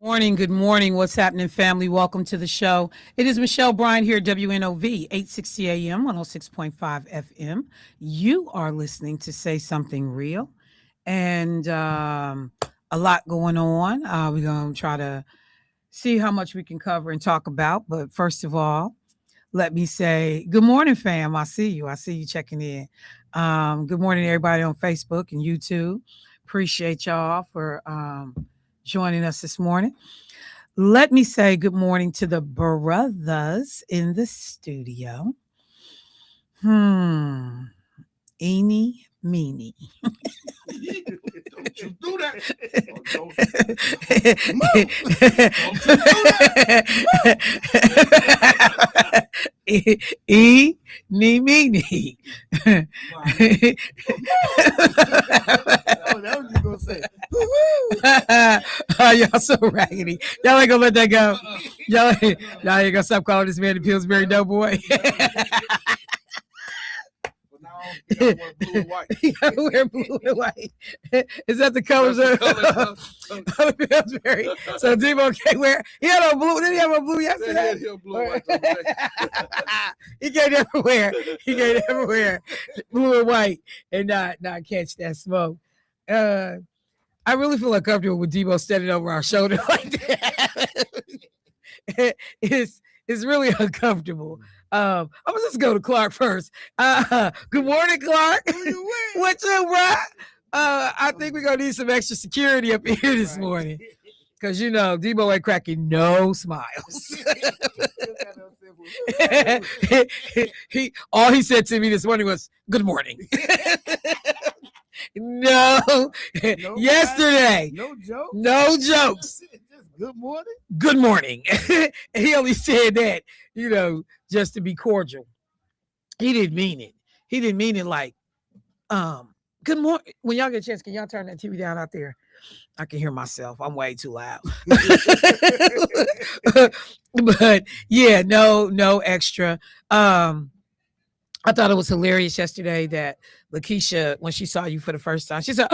Morning, good morning. What's happening, family? Welcome to the show. It is Michelle Bryant here, WNOV, 860 AM, 106.5 FM. You are listening to Say Something Real, and a lot going on. We're going to try to see how much we can cover and talk about. But first of all, let me say good morning, fam. I see you. I see you checking in. Good morning, everybody on Facebook and YouTube. Appreciate y'all for joining us this morning. Let me say good morning to the brothers in the studio. Hmm. Eeny, meeny. Don't you do that. Don't you do that. Eeny, meeny. Oh, that was you gonna say. Oh, y'all so raggedy. Y'all ain't gonna let that go. Y'all ain't gonna stop calling this man the Pillsbury Doughboy. You gotta wear blue and white. You gotta wear blue and white. Is that the colors of the Pillsbury? So Debo can't wear. He had on blue. Did he have on blue yesterday? He had blue and white the other day. He can't never wear. He can't never wear blue and white and not catch that smoke. I really feel uncomfortable with Debo standing over our shoulder like that. It's really uncomfortable. I'm gonna just go to Clark first. Good morning, Clark. What's up, bro? I think we're gonna need some extra security up here this morning. Cause you know Debo ain't cracking no smiles. All he said to me this morning was "Good morning." No, yesterday, no jokes. Just good morning. Good morning. He only said that, just to be cordial. He didn't mean it. He didn't mean it like, good morning. When y'all get a chance, can y'all turn that TV down out there? I can hear myself. I'm way too loud. But yeah, no extra. I thought it was hilarious yesterday that Lakeisha, when she saw you for the first time, she said,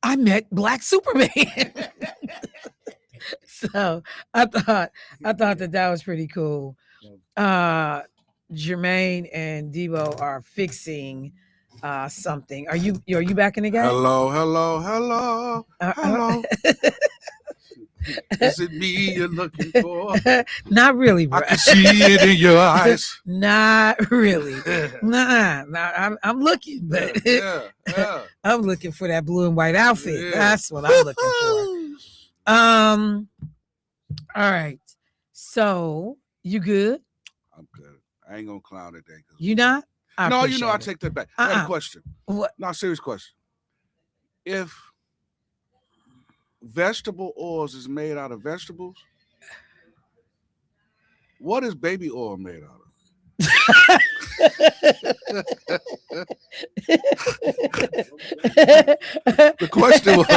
I met Black Superman. So I thought that was pretty cool. Jermaine and Debo are fixing something. Are you back in the game? Hello. Is it me you're looking for? Not really, bro. I can see it in your eyes. Not really. Nah. I'm looking, but Yeah. I'm looking for that blue and white outfit. Yeah. That's what I'm looking for. All right. So you good? I'm good. I ain't gonna clown today. You not? I appreciate take that back. I have a question. What? No, serious question. If vegetable oils is made out of vegetables, what is baby oil made out of? The question was,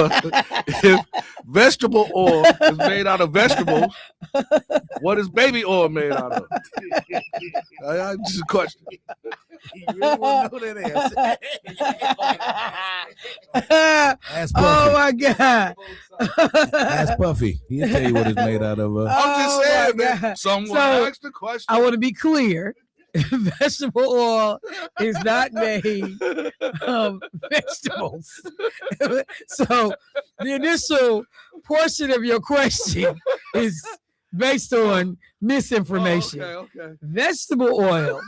if vegetable oil is made out of vegetables, what is baby oil made out of? I just a question. You really want to know that answer? Ask Puffy. Oh my God. Ask Puffy. He'll tell you what it's made out of. I'm just saying, man. Someone asked the question. I want to be clear. Vegetable oil is not made of vegetables. So the initial portion of your question is based on misinformation. Okay. Vegetable oil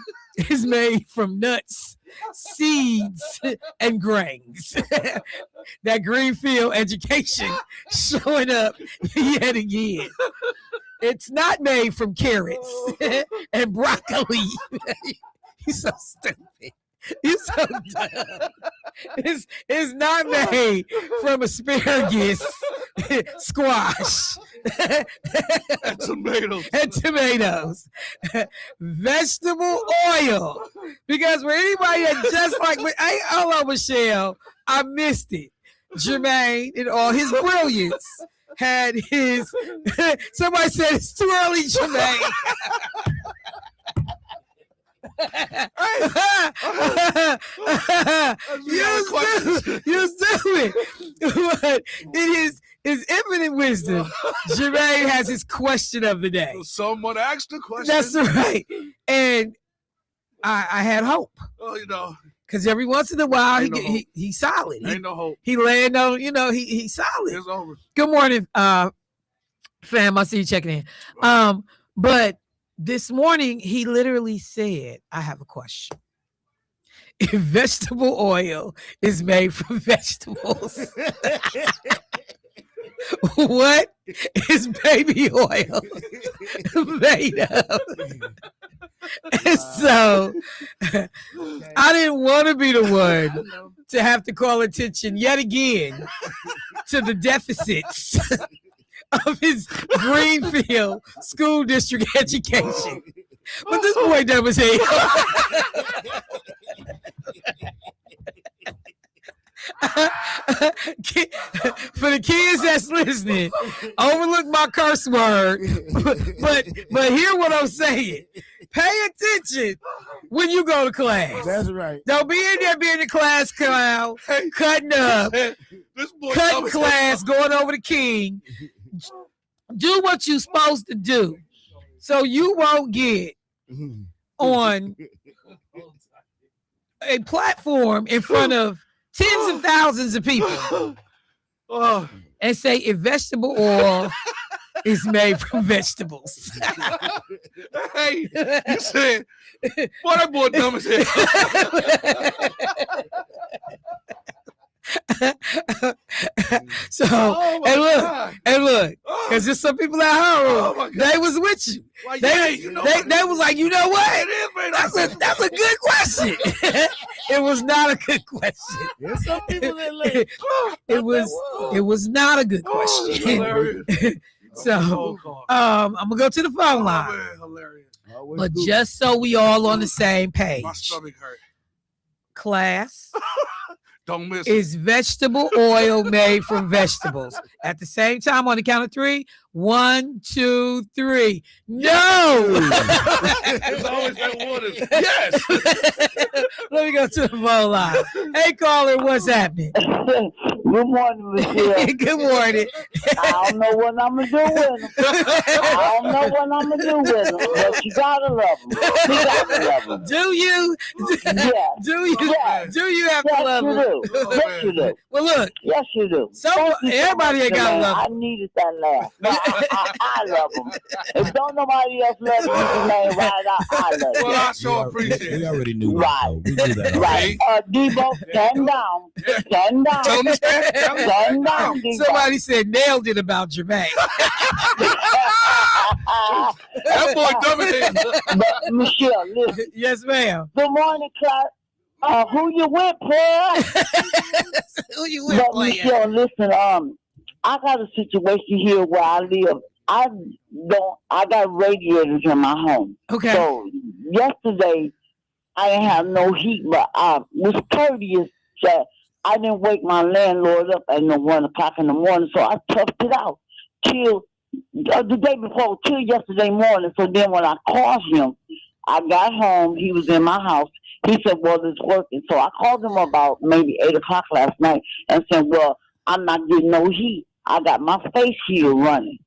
is made from nuts, seeds, and grains. That Greenfield education showing up yet again. It's not made from carrots and broccoli. You're so stupid. You're so dumb. It's not made from asparagus, squash, And tomatoes. Vegetable oil. Because for anybody that just like me, hello, Michelle, I missed it. Jermaine, in all his brilliance, had his. Somebody said it's too early, Jermaine. You do it. But it his infinite wisdom, Jermaine has his question of the day. Someone asked the question. That's right. And I had hope. Oh, you know. Because every once in a while, Ain't no hope. he's solid. Ain't no hope. He land on, he's solid. It's over. Good morning, fam. I see you checking in. But this morning, he literally said, I have a question. If vegetable oil is made from vegetables, what is baby oil made of? And so I didn't want to be the one to have to call attention yet again to the deficits of his Greenfield school district education. But this boy dumb as hell. For the kids that's listening, overlook my curse word, but hear what I'm saying. Pay attention when you go to class. That's right. Don't be in there being the class clown, cutting up, cutting class, going over the king. Do what you're supposed to do, so you won't get on a platform in front of tens of thousands of people and say if vegetable oil is made from vegetables. Hey, you said, boy, that boy dumb as hell. So, and look, because there's some people at home, they was with you. Like, They was like, you know what? It is made That's a good question. It was not a good question. There's some people that like It was not a good question. So I'm gonna go to the phone line. Hilarious. But just so we all on the same page. My stomach hurt. Class. Don't miss Is vegetable oil made from vegetables? At the same time, on the count of 3, 1, 2, 3. No. It's always that one. Yes. Let me go to the phone line. Hey, caller, what's happening? Good morning, Michelle. Good morning. I don't know what I'm gonna do with them. I don't know what I'm gonna do with them, but you gotta love them. You gotta love them. Do you? Yeah. Do you? Yeah. Do you have to Yes, love you them? do. Yes, you do. Well, look. Yes, you do. Thank you so Everybody much, ain't gotta Jermaine. love I them. needed that laugh. No, I love them. If don't nobody else love you, Jermaine, right out, I love you. Well, I sure appreciate We it. already knew that. Right. Though. We knew that. Right. Debo, stand down. Stand down. Tell me, Stand down, Debo. Somebody said nailed it about Jermaine. that boy dumb as hell. But Michelle, listen. Yes, ma'am. Good morning, class. Who you with, player? Who you with, But player? Michelle, listen. I got a situation here where I live. I got radiators in my home. Okay. So yesterday I didn't have no heat, but I was courteous that I didn't wake my landlord up at 1 o'clock in the morning, so I toughed it out till the day before, till yesterday morning. So then when I called him, I got home. He was in my house. He said, well, it's working. So I called him about maybe 8 o'clock last night and said, well, I'm not getting no heat. I got my space heater running.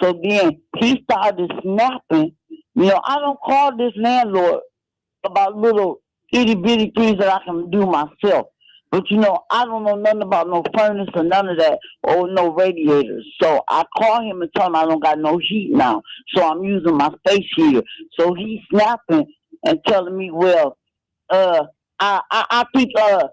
So then he started snapping. You know, I don't call this landlord about little itty-bitty things that I can do myself. But, you know, I don't know nothing about no furnace or none of that or no radiators. So I call him and tell him I don't got no heat now. So I'm using my space heater. So he's snapping and telling me, well, I think that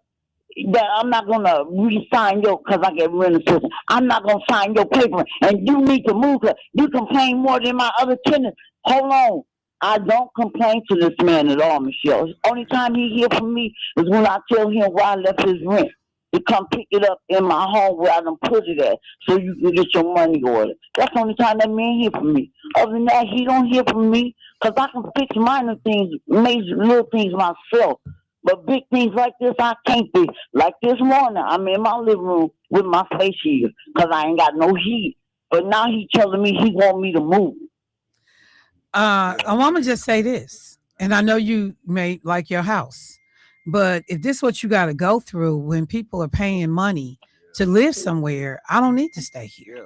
I'm not going to re-sign your, because I get rid of system. I'm not going to sign your paper, and you need to move. You complain more than my other tenants. Hold on. I don't complain to this man at all, Michelle. The only time he hear from me is when I tell him where I left his rent to come pick it up in my home where I done put it at so you can get your money ordered. That's the only time that man hear from me. Other than that, he don't hear from me because I can fix minor things, major little things myself. But big things like this, I can't fix. Like this morning, I'm in my living room with my face heater because I ain't got no heat. But now he telling me he want me to move. I'm gonna just say this, and I know you may like your house, but if this is what you got to go through when people are paying money to live somewhere, I don't need to stay here. Yeah.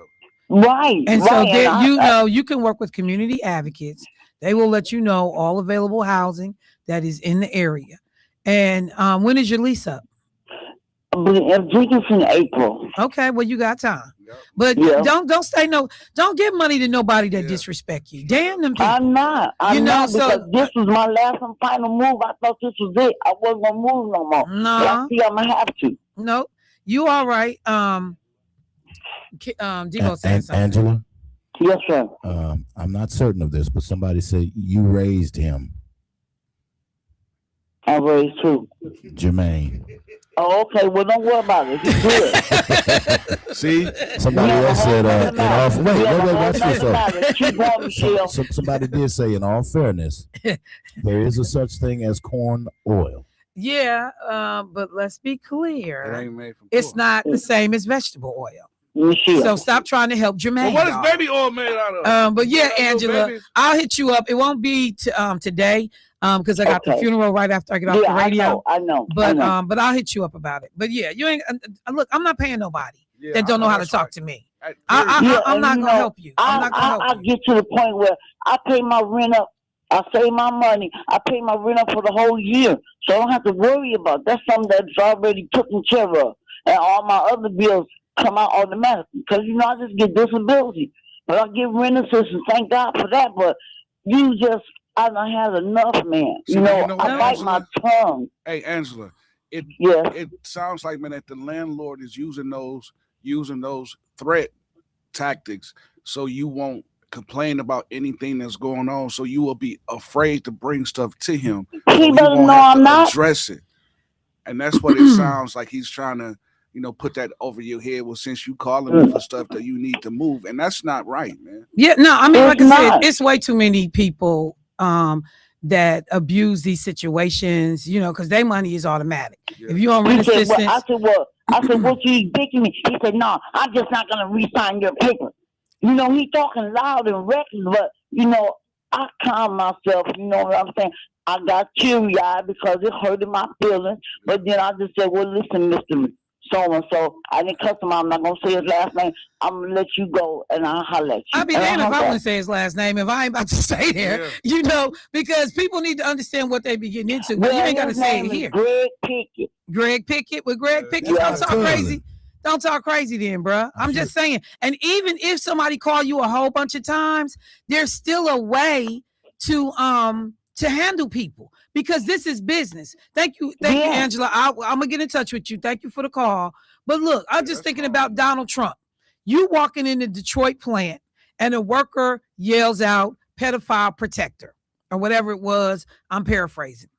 Right. And so right. there, And you can work with community advocates. They will let you know all available housing that is in the area. And when is your lease up? I think it's in April. Okay, well you got time. Yep. But Yeah. don't give money to nobody that Yeah. disrespect you. Damn them people. I'm not. I'm You know, not so- because this was my last and final move. I thought this was it. I wasn't gonna move no more. But Nah. I see I'm gonna have to. No, you all right. Debo saying something. Angela, Yes, sir. I'm not certain of this, but somebody said you raised him, I raised too. Jermaine. Oh, okay. Well, don't worry about it. He's good. See, Somebody else said in all. Wait, watch this. though. Keep going, Michelle. Somebody did say, in all fairness, there is a such thing as corn oil. Yeah, but let's be it clear. ain't made from It's corn. not the same as vegetable oil. Michelle. So stop trying to help Well, Jermaine. what is y'all. baby oil made out of? But yeah, Little Angela, babies? I'll hit you up. It won't be today, because I got the Okay. funeral right after I get off Yeah, the radio. I know. But I'll hit you up about it. But yeah, you ain't look. I'm not paying nobody Yeah, that I don't know how to that's talk right. to me. Hey, I'm Yeah, not and gonna you know, help you. I'm not gonna I help you. get to the point where I pay my rent up. I save my money. I pay my rent up for the whole year, so I don't have to worry about. That's something that's already taken care of, and all my other bills come out automatically. Because I just get disability, but I get rent assistance. Thank God for that. But I done had enough, man. See, You but know, you know what, I bite my tongue. Hey, Angela, Yeah. it sounds like, man, that the landlord is using those threat tactics so you won't complain about anything that's going on, so you will be afraid to bring stuff to him, so He he better won't know have I'm to not. address it. And that's what it sounds like. He's trying to put that over your head. Well, since you calling me for stuff that you need to move, and that's not right, man. Yeah, no, I mean, like It's I said, not. it's way too many people that abuse these situations, because their money is automatic. Yeah. If you on He rent said, assistance, I said, what you evicting me? He said, no, I'm just not going to re-sign your paper. He talking loud and reckless, but, I calm myself, you know what I'm saying? I got teary-eyed because it hurted my feelings, but then I just said, well, listen, Mr. So-and-so, I didn't cuss him out. I'm not going to say his last name. I'm going to let you go, and I'll holler at you. I'd be And damned if hung I up. wouldn't say his last name if I ain't about to stay there, because people need to understand what they be getting into. But you Well, ain't got to his say it name is here. Greg Pickett. Greg Pickett with Greg Pickett. Yeah. Don't talk crazy. Don't talk crazy then, bruh. I'm just saying. And even if somebody call you a whole bunch of times, there's still a way to handle people, because this is business. Thank you, Yeah. Angela. I'm gonna get in touch with you. Thank you for the call. But look, I'm just that's thinking fine. about Donald Trump. You walking in the Detroit plant and a worker yells out pedophile protector or whatever it was. I'm paraphrasing.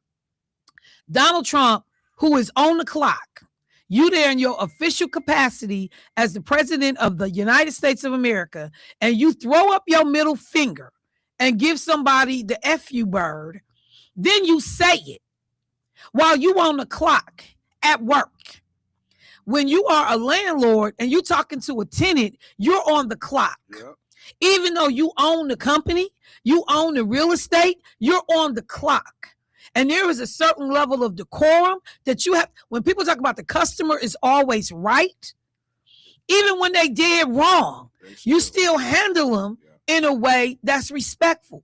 Donald Trump, who is on the clock, you there in your official capacity as the president of the United States of America, and you throw up your middle finger and give somebody the F you bird, then you say it while you on the clock at work. When you are a landlord and you talking to a tenant, you're on the clock. Yep. Even though you own the company, you own the real estate, you're on the clock. And there is a certain level of decorum that you have. When people talk about the customer is always right, even when they did wrong, you still handle them in a way that's respectful.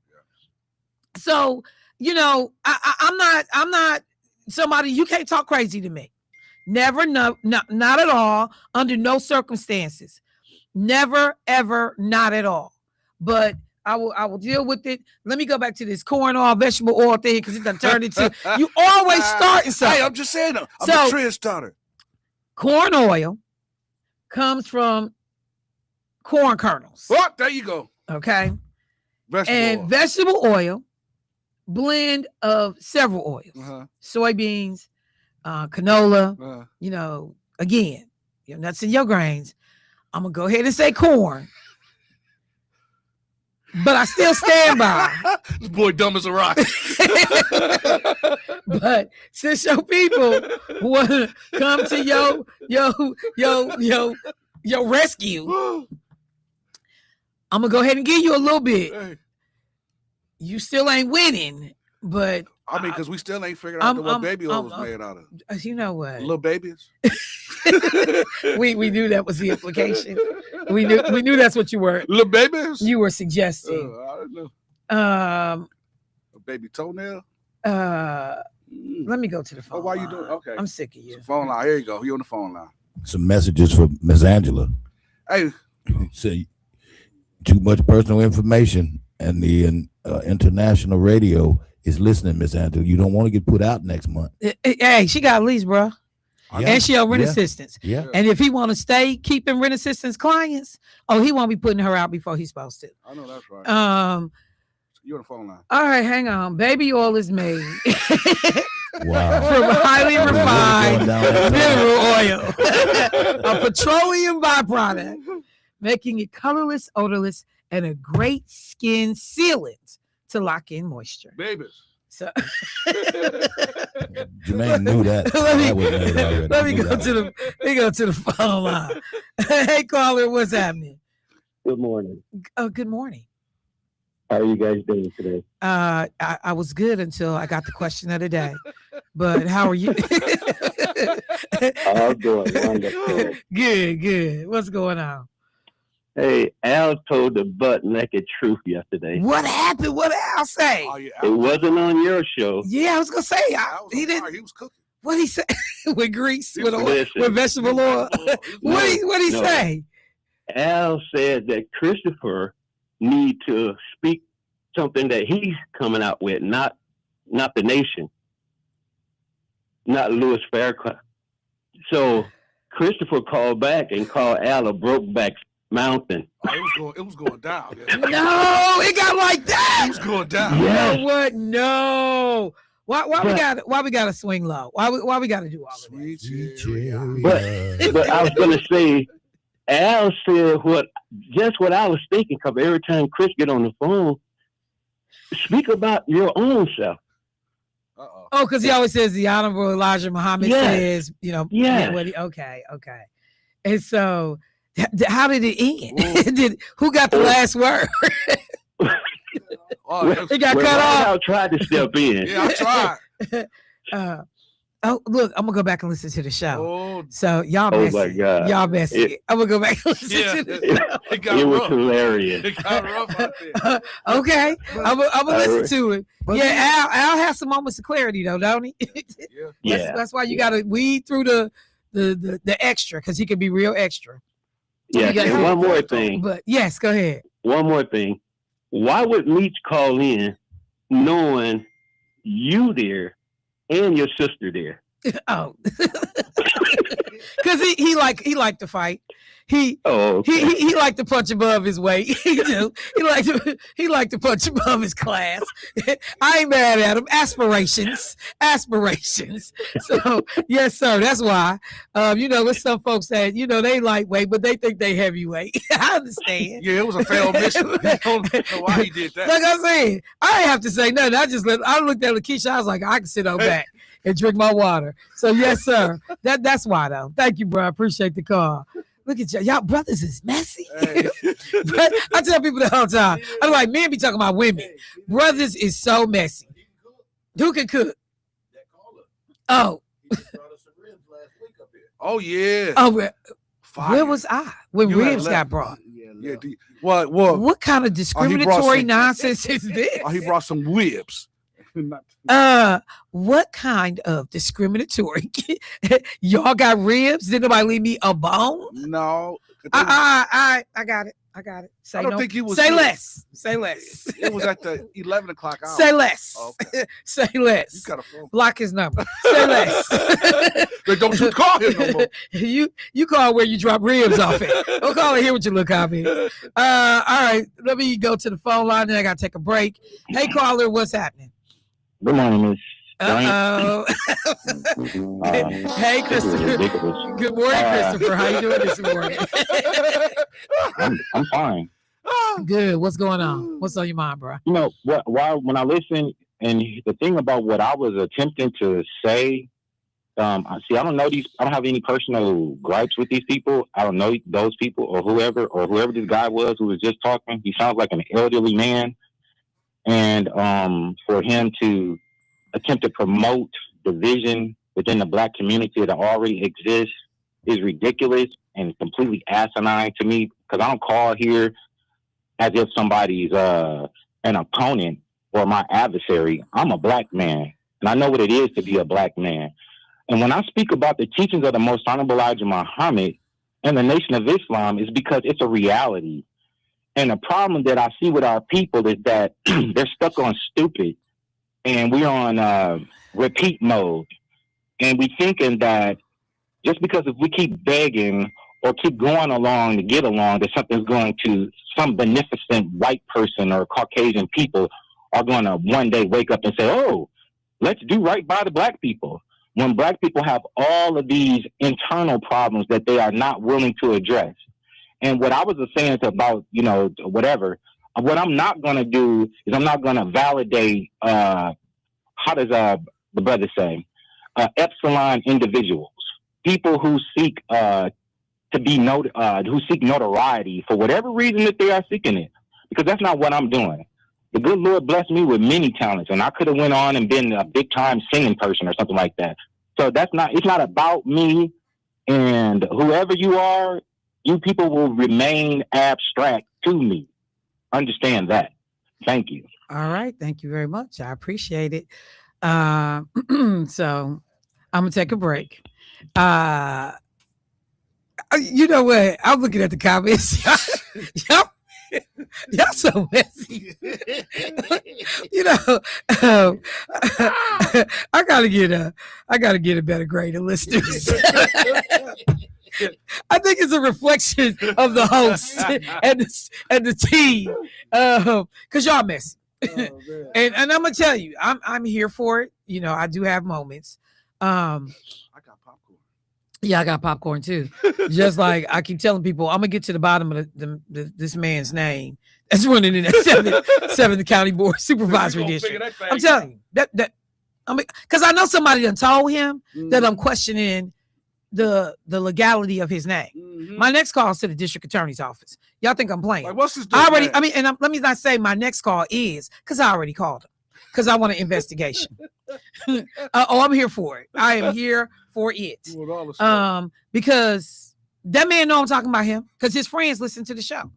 So, I'm not somebody, you can't talk crazy to me. Never, no, not at all, under no circumstances. Never, ever, not at all. But I will deal with it. Let me go back to this corn oil, vegetable oil thing, because it's done turned into, you always starting something. Hey, I'm just saying, I'm So- a trend starter. Corn oil comes from corn kernels. Oh, there you go. Okay. Vegetable And oil. vegetable oil, blend of several oils, Uh-huh. soybeans, canola, Uh-huh. again, your nuts and your grains. I'm going to go ahead and say corn. But I still stand by. This boy dumb as a rock. But since your people want to come to your rescue, I'm going to go ahead and give you a little bit. Hey, You still ain't winning, but I mean, because we still ain't figured out what baby oil was made out of. you know what? Little babies. we knew that was the implication. We knew that's what you were. Little babies. You were suggesting. I don't know. A baby toenail. Let me go to the phone. Why line. you doing? Okay. I'm sick of you. Phone line. Here you go. You on the phone line. Some messages for Miss Angela. Hey. Say too much personal information, and the international radio is listening, Miss Angela. You don't want to get put out next month. Hey, she got lease, bro. Yeah. And she on rent assistance. Yeah. And if he want to stay keeping rent assistance clients, he won't be putting her out before he's supposed to. I know that's right. You're on the phone line. All right, hang on. Baby oil is made. Wow. From highly refined mineral oil, a petroleum byproduct, making it colorless, odorless, and a great skin sealant to lock in moisture. Babies. So Jermaine knew that. Let me go to the phone line. Hey, caller, what's happening? Good morning. Oh, good morning. How are you guys doing today? I was good until I got the question of the day. But how are you? I'm doing wonderful. Good. What's going on? Hey, Al told the butt-naked truth yesterday. What happened? What did Al say? Oh, yeah, It wasn't on your show. Yeah, I was gonna say he didn't. He was cooking. What he say? With grease, with Listen. vegetable oil. What he say? Al said that Christopher need to speak something that he's coming out with, not the nation, not Louis Farrakhan. So Christopher called back and called Al a Brokeback Mountain. It was going down. Yeah. No, it got like that. It was going down. Yes. You know what? No. Why we gotta swing low? Why we gotta do all of this? But I was gonna say, Al said what I was thinking, because every time Chris get on the phone, speak about your own self. Uh-oh. Oh, because he always says the Honorable Elijah Muhammad says, okay. And so how did it end? Who got the last word? It got cut off. I tried to step in. Yeah, I tried. Look, I'm gonna go back and listen to the show. Oh, so y'all messy. My God. Y'all messy. I'm gonna go back and listen to the show. It was hilarious. It got rough out there. Okay. I'm gonna listen to it. Yeah, Al has some moments of clarity though, don't he? Yeah. That's why you gotta weed through the extra, because he can be real extra. Yeah, and one more thing. But yes, go ahead. One more thing. Why would Meech call in knowing you there and your sister there? Oh, because he liked to fight. He liked to punch above his weight. He do. He liked to punch above his class. I ain't mad at him. Aspirations. So yes, sir. That's why. There's some folks that they lightweight, but they think they heavyweight. I understand. Yeah, it was a failed mission. I don't know why he did that. Like I said, I ain't have to say nothing. I looked at Lakeisha. I was like, I can sit on back and drink my water. So yes, sir. That's why though. Thank you, bro. I appreciate the call. Look at y'all brothers is messy. Hey. But I tell people the whole time. I'm like, men be talking about women. Brothers is so messy. Who can cook? Oh. Oh yeah. Oh, where was I when ribs got brought? Yeah. What kind of discriminatory nonsense is this? Oh, he brought some ribs. What kind of discriminatory? Y'all got ribs? Did nobody leave me a bone? No. I got it. Say I don't no. think he was. Say less. Say less. It was at the 11 o'clock hour. Say less. Oh, okay. Say less. You got a phone. Block his number. Say less. But don't you call him no more. You call where you drop ribs off at. Don't call it here with your little comment. All right. Let me go to the phone line. Then I got to take a break. Hey, caller, what's happening? Good morning, Miss Uh-oh. Hey, Christopher. Good morning, Christopher. How you doing this morning? I'm fine. Good. What's going on? What's on your mind, bro? When I listen, and the thing about what I was attempting to say, I don't know these. I don't have any personal gripes with these people. I don't know those people or whoever this guy was who was just talking. He sounds like an elderly man. And for him to attempt to promote division within the black community that already exists, is ridiculous and completely asinine to me, because I don't call here as if somebody's an opponent or my adversary. I'm a black man, and I know what it is to be a black man. And when I speak about the teachings of the Most Honorable Elijah Muhammad and the Nation of Islam, is because it's a reality. And the problem that I see with our people is that they're stuck on stupid, and we're on repeat mode. And we thinking that just because if we keep begging or keep going along to get along, that something's going to, some beneficent white person or Caucasian people are going to one day wake up and say, oh, let's do right by the black people. When black people have all of these internal problems that they are not willing to address. And what I was saying about, whatever, what I'm not going to do is I'm not going to validate, how does the brother say, epsilon individuals, people who seek to be who seek notoriety for whatever reason that they are seeking it, because that's not what I'm doing. The good Lord blessed me with many talents, and I could have went on and been a big time singing person or something like that. So it's not about me, and whoever you are, you people will remain abstract to me. Understand that. Thank you. All right. Thank you very much. I appreciate it. So I'm gonna take a break. You know what? I'm looking at the comments. Y'all so messy. Um, I gotta get a better grade of listeners. I think it's a reflection of the host and the team, because y'all messy. and I'm gonna tell you, I'm here for it. I do have moments. I got popcorn. Yeah, I got popcorn too. Just like I keep telling people, I'm gonna get to the bottom of this man's name that's running in that seventh county board supervisory district. I'm telling you that because I know somebody done told him that I'm questioning the legality of his name. Mm-hmm. My next call is to the district attorney's office. Y'all think I'm playing? Like, what's this? Let me not say my next call is, because I already called him, because I want an investigation. I'm here for it. I am here for it. Because that man know I'm talking about him, because his friends listen to the show.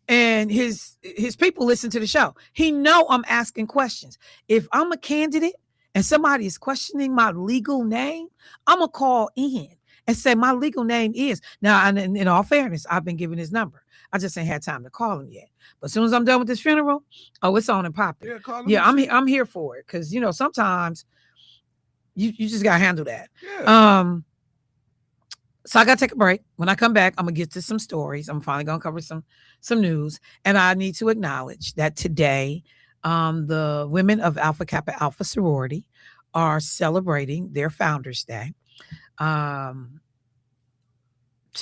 And his people listen to the show. He know I'm asking questions. If I'm a candidate and somebody is questioning my legal name, I'm gonna call in and say my legal name is. Now, and in all fairness, I've been given his number. I just ain't had time to call him yet. But as soon as I'm done with this funeral, it's on and popping. Yeah, I'm here for it, because sometimes you just gotta handle that. Yeah. So I gotta take a break. When I come back, I'm gonna get to some stories. I'm finally gonna cover some news, and I need to acknowledge that today, the women of Alpha Kappa Alpha sorority are celebrating their Founders Day. To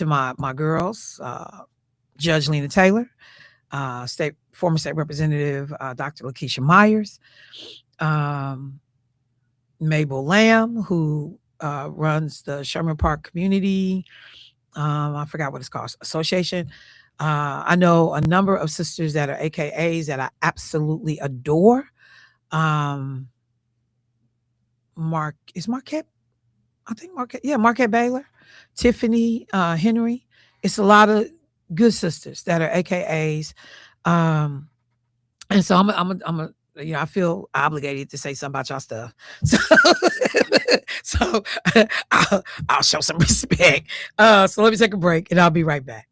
my girls, Judge Lena Taylor, former state representative Dr. Lakeisha Myers, Mabel Lamb, who runs the Sherman Park Community, I forgot what it's called, association. I know a number of sisters that are AKAs that I absolutely adore. Marquette? I think Marquette. Yeah, Marquette Baylor, Tiffany Henry. It's a lot of good sisters that are AKAs. And so I'm I feel obligated to say something about y'all stuff. So I'll show some respect. So let me take a break and I'll be right back.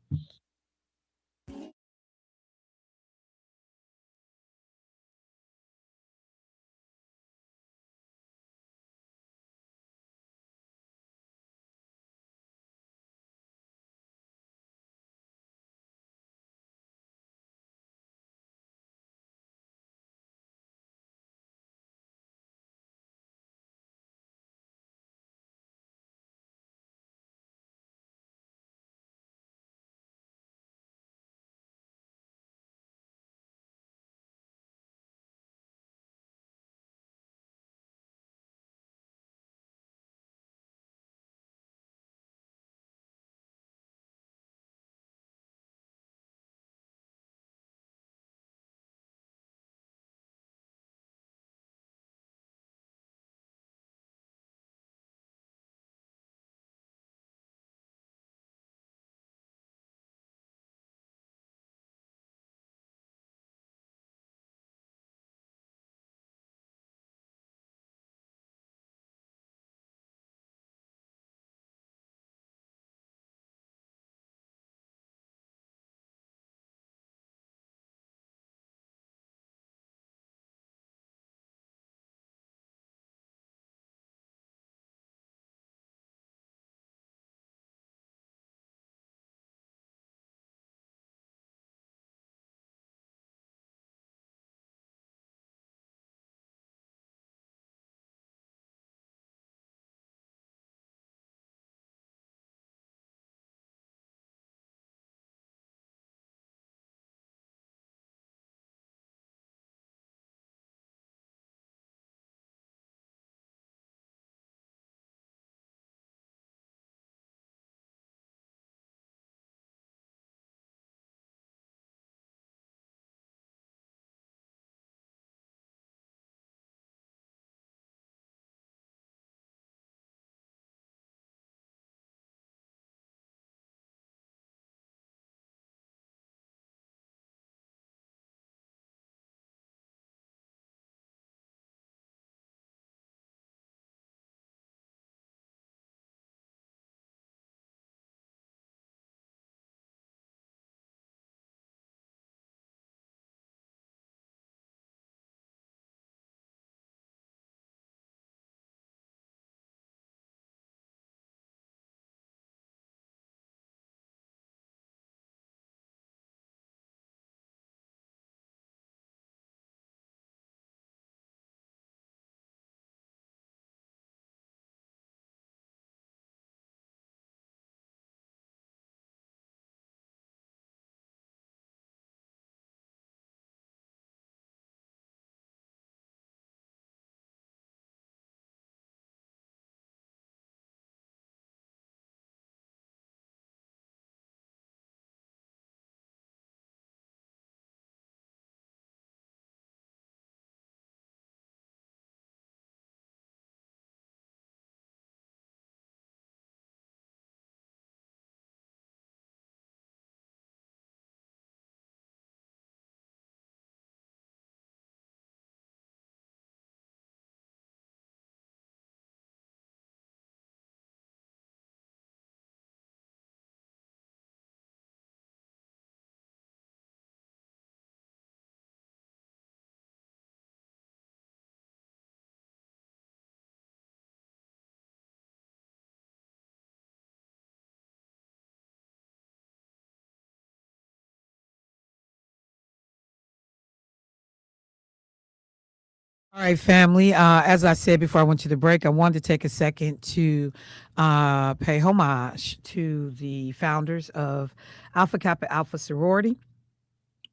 All right, family. As I said before I went to the break, I wanted to take a second to pay homage to the founders of Alpha Kappa Alpha Sorority,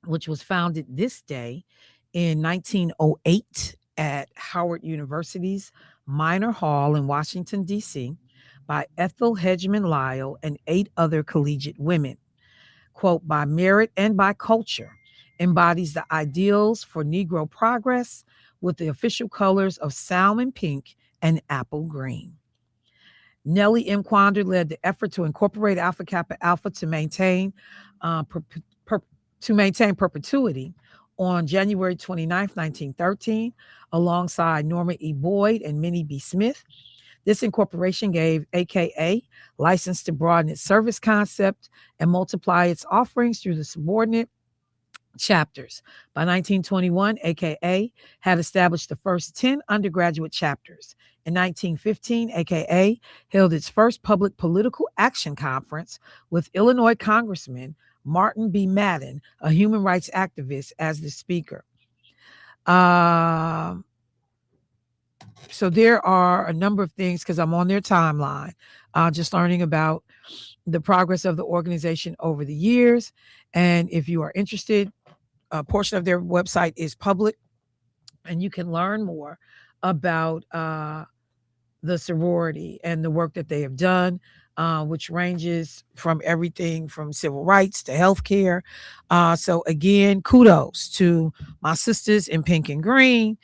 which was founded this day in 1908 at Howard University's Minor Hall in Washington, D.C., by Ethel Hedgeman Lyle and 8 other collegiate women. Quote, by merit and by culture, embodies the ideals for Negro progress with the official colors of salmon pink and apple green. Nellie M. Quander led the effort to incorporate Alpha Kappa Alpha to maintain perpetuity on January 29th, 1913, alongside Norma E. Boyd and Minnie B. Smith. This incorporation gave AKA license to broaden its service concept and multiply its offerings through the subordinate chapters. By 1921, AKA had established the first 10 undergraduate chapters. In 1915, AKA held its first public political action conference with Illinois Congressman Martin B. Madden, a human rights activist, as the speaker. So there are a number of things, because I'm on their timeline, just learning about the progress of the organization over the years. And if you are interested, a portion of their website is public, and you can learn more about the sorority and the work that they have done, which ranges from everything from civil rights to healthcare. So again, kudos to my sisters in pink and green,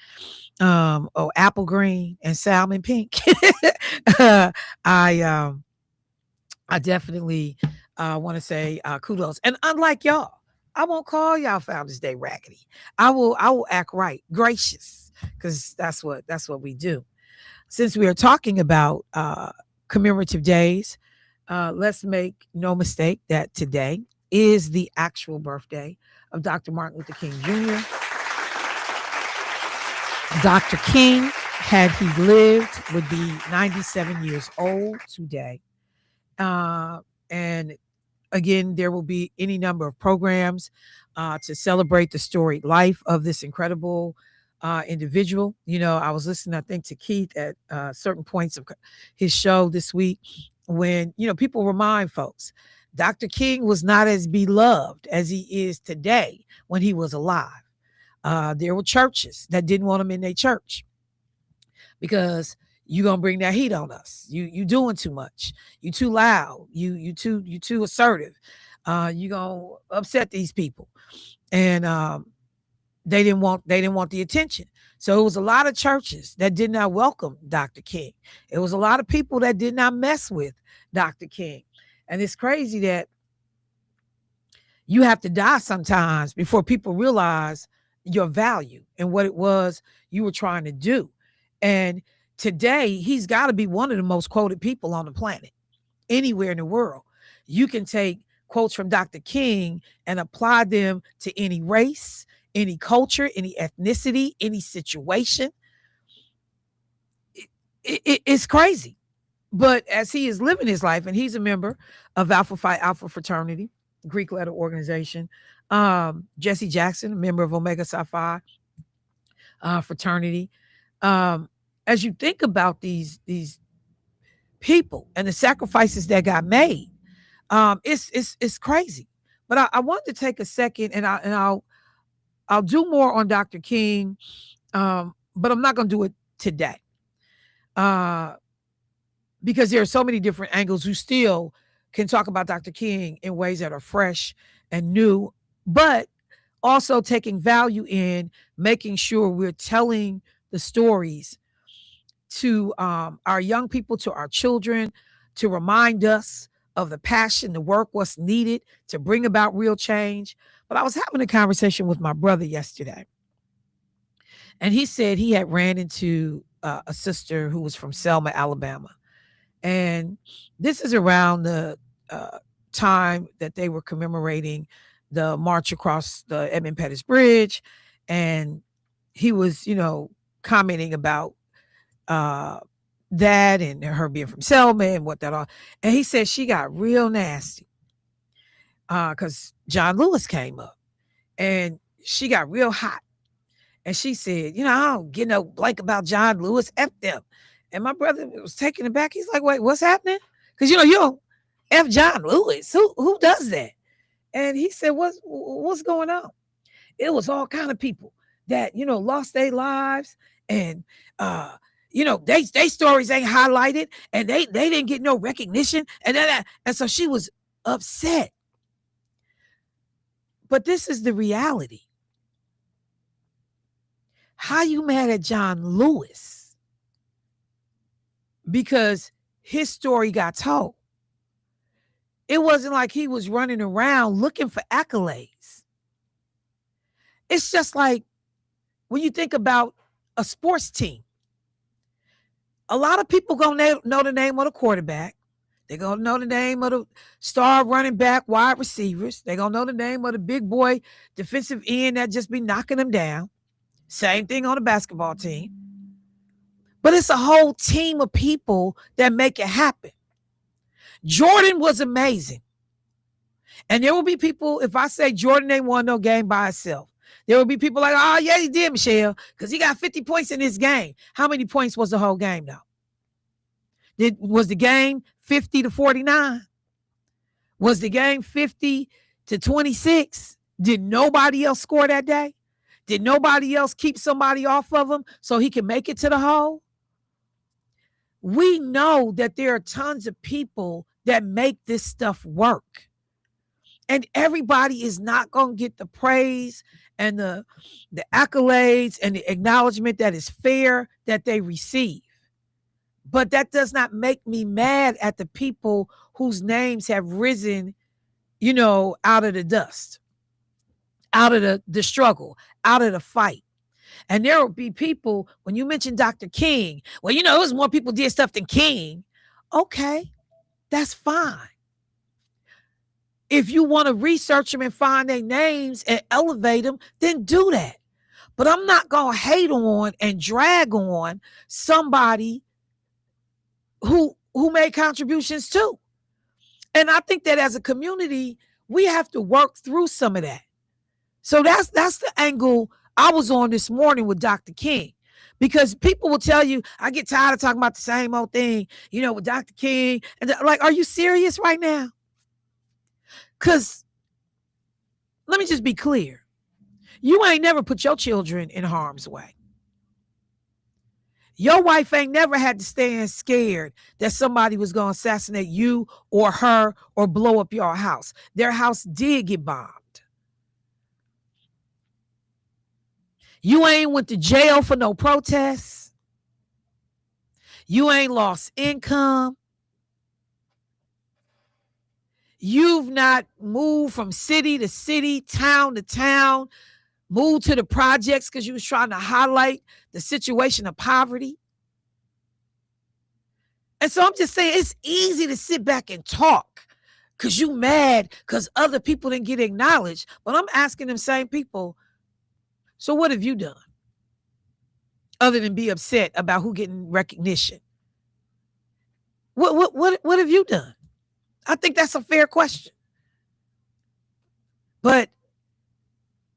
apple green and salmon pink. I definitely want to say kudos. And unlike y'all, I won't call y'all Founders Day raggedy. I will act right, gracious, because that's what we do. Since we are talking about commemorative days, let's make no mistake that today is the actual birthday of Dr. Martin Luther King Jr. Dr. King, had he lived, would be 97 years old today. And again, there will be any number of programs to celebrate the storied life of this incredible individual. You know, I was listening, I think, to Keith at certain points of his show this week when, you know, people remind folks Dr. King was not as beloved as he is today when he was alive. There were churches that didn't want him in their church because you gonna bring that heat on us. You doing too much. You too loud. You too assertive. You gonna upset these people, and they didn't want the attention. So it was a lot of churches that did not welcome Dr. King. It was a lot of people that did not mess with Dr. King, and it's crazy that you have to die sometimes before people realize your value and what it was you were trying to do. And today, he's got to be one of the most quoted people on the planet, anywhere in the world. You can take quotes from Dr. King and apply them to any race, any culture, any ethnicity, any situation. It's crazy. But as he is living his life, and he's a member of Alpha Phi Alpha fraternity, Greek letter organization. Jesse Jackson, a member of Omega Psi Phi fraternity. As you think about these people and the sacrifices that got made, it's crazy. But I want to take a second, and I'll do more on Dr. King, but I'm not going to do it today, because there are so many different angles who still can talk about Dr. King in ways that are fresh and new, but also taking value in making sure we're telling the stories to our young people, to our children, to remind us of the passion, the work, what's needed to bring about real change. But I was having a conversation with my brother yesterday, and he said he had ran into a sister who was from Selma, Alabama. And this is around the time that they were commemorating the march across the Edmund Pettus Bridge. And he was, commenting about that and her being from Selma and what that all. And he said she got real nasty because John Lewis came up and she got real hot. And she said, I don't get no blank about John Lewis. F them. And my brother was taken aback. He's like, wait, what's happening? Because, you don't F John Lewis. Who does that? And he said, what's going on? It was all kind of people that, lost their lives. And, they stories ain't highlighted. And they didn't get no recognition. And so she was upset. But this is the reality. How you mad at John Lewis? Because his story got told. It wasn't like he was running around looking for accolades. It's just like when you think about a sports team. A lot of people gonna know the name of the quarterback. They're gonna know the name of the star running back, wide receivers. They're gonna know the name of the big boy defensive end that just be knocking them down. Same thing on the basketball team. But it's a whole team of people that make it happen. Jordan was amazing. And there will be people, if I say Jordan ain't won no game by himself, there will be people like, oh, yeah, he did, Michelle, because he got 50 points in this game. How many points was the whole game, though? Was the game 50-49? Was the game 50-26? Did nobody else score that day? Did nobody else keep somebody off of him so he can make it to the hole? We know that there are tons of people that make this stuff work. And everybody is not going to get the praise and the accolades and the acknowledgement that is fair that they receive. But that does not make me mad at the people whose names have risen, out of the dust, out of the struggle, out of the fight. And there will be people, when you mention Dr. King, well, it was more people did stuff than King. Okay, that's fine. If you want to research them and find their names and elevate them, then do that. But I'm not going to hate on and drag on somebody who made contributions too. And I think that as a community, we have to work through some of that. So that's the angle I was on this morning with Dr. King, because people will tell you, I get tired of talking about the same old thing, with Dr. King. And like, are you serious right now? Because let me just be clear. You ain't never put your children in harm's way. Your wife ain't never had to stand scared that somebody was going to assassinate you or her or blow up your house. Their house did get bombed. You ain't went to jail for no protests. You ain't lost income. You've not moved from city to city, town to town, moved to the projects because you was trying to highlight the situation of poverty. And so I'm just saying, it's easy to sit back and talk because you mad because other people didn't get acknowledged. But I'm asking them same people, so what have you done other than be upset about who getting recognition? What have you done? I think that's a fair question. But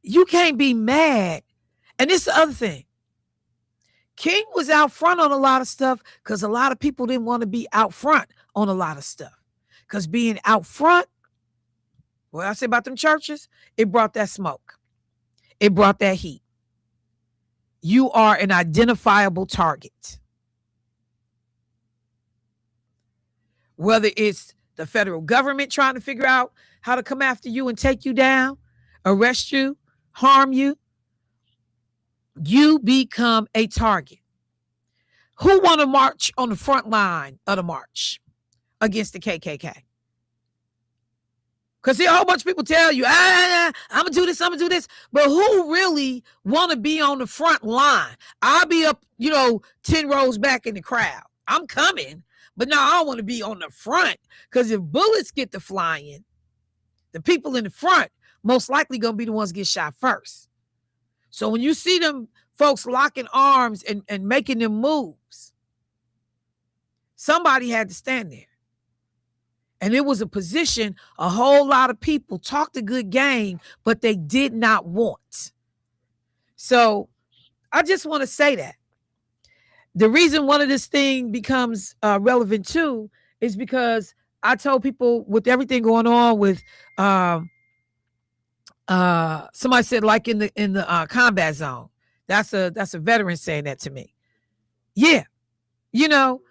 you can't be mad. And this is the other thing. King was out front on a lot of stuff because a lot of people didn't want to be out front on a lot of stuff. Because being out front, what I say about them churches, it brought that smoke. It brought that heat. You are an identifiable target. Whether it's the federal government trying to figure out how to come after you and take you down, arrest you, harm you, you become a target. Who want to march on the front line of the march against the KKK? Because see, a whole bunch of people tell you, I'm going to do this, I'm going to do this. But who really want to be on the front line? I'll be up, 10 rows back in the crowd. I'm coming, but no, I don't want to be on the front. Because if bullets get to flying, the people in the front most likely going to be the ones get shot first. So when you see them folks locking arms and making them moves, somebody had to stand there. And it was a position a whole lot of people talked a good game, but they did not want. So I just want to say that the reason one of this thing becomes relevant too is because I told people with everything going on with somebody said like in the combat zone. That's a veteran saying that to me. Yeah, you know,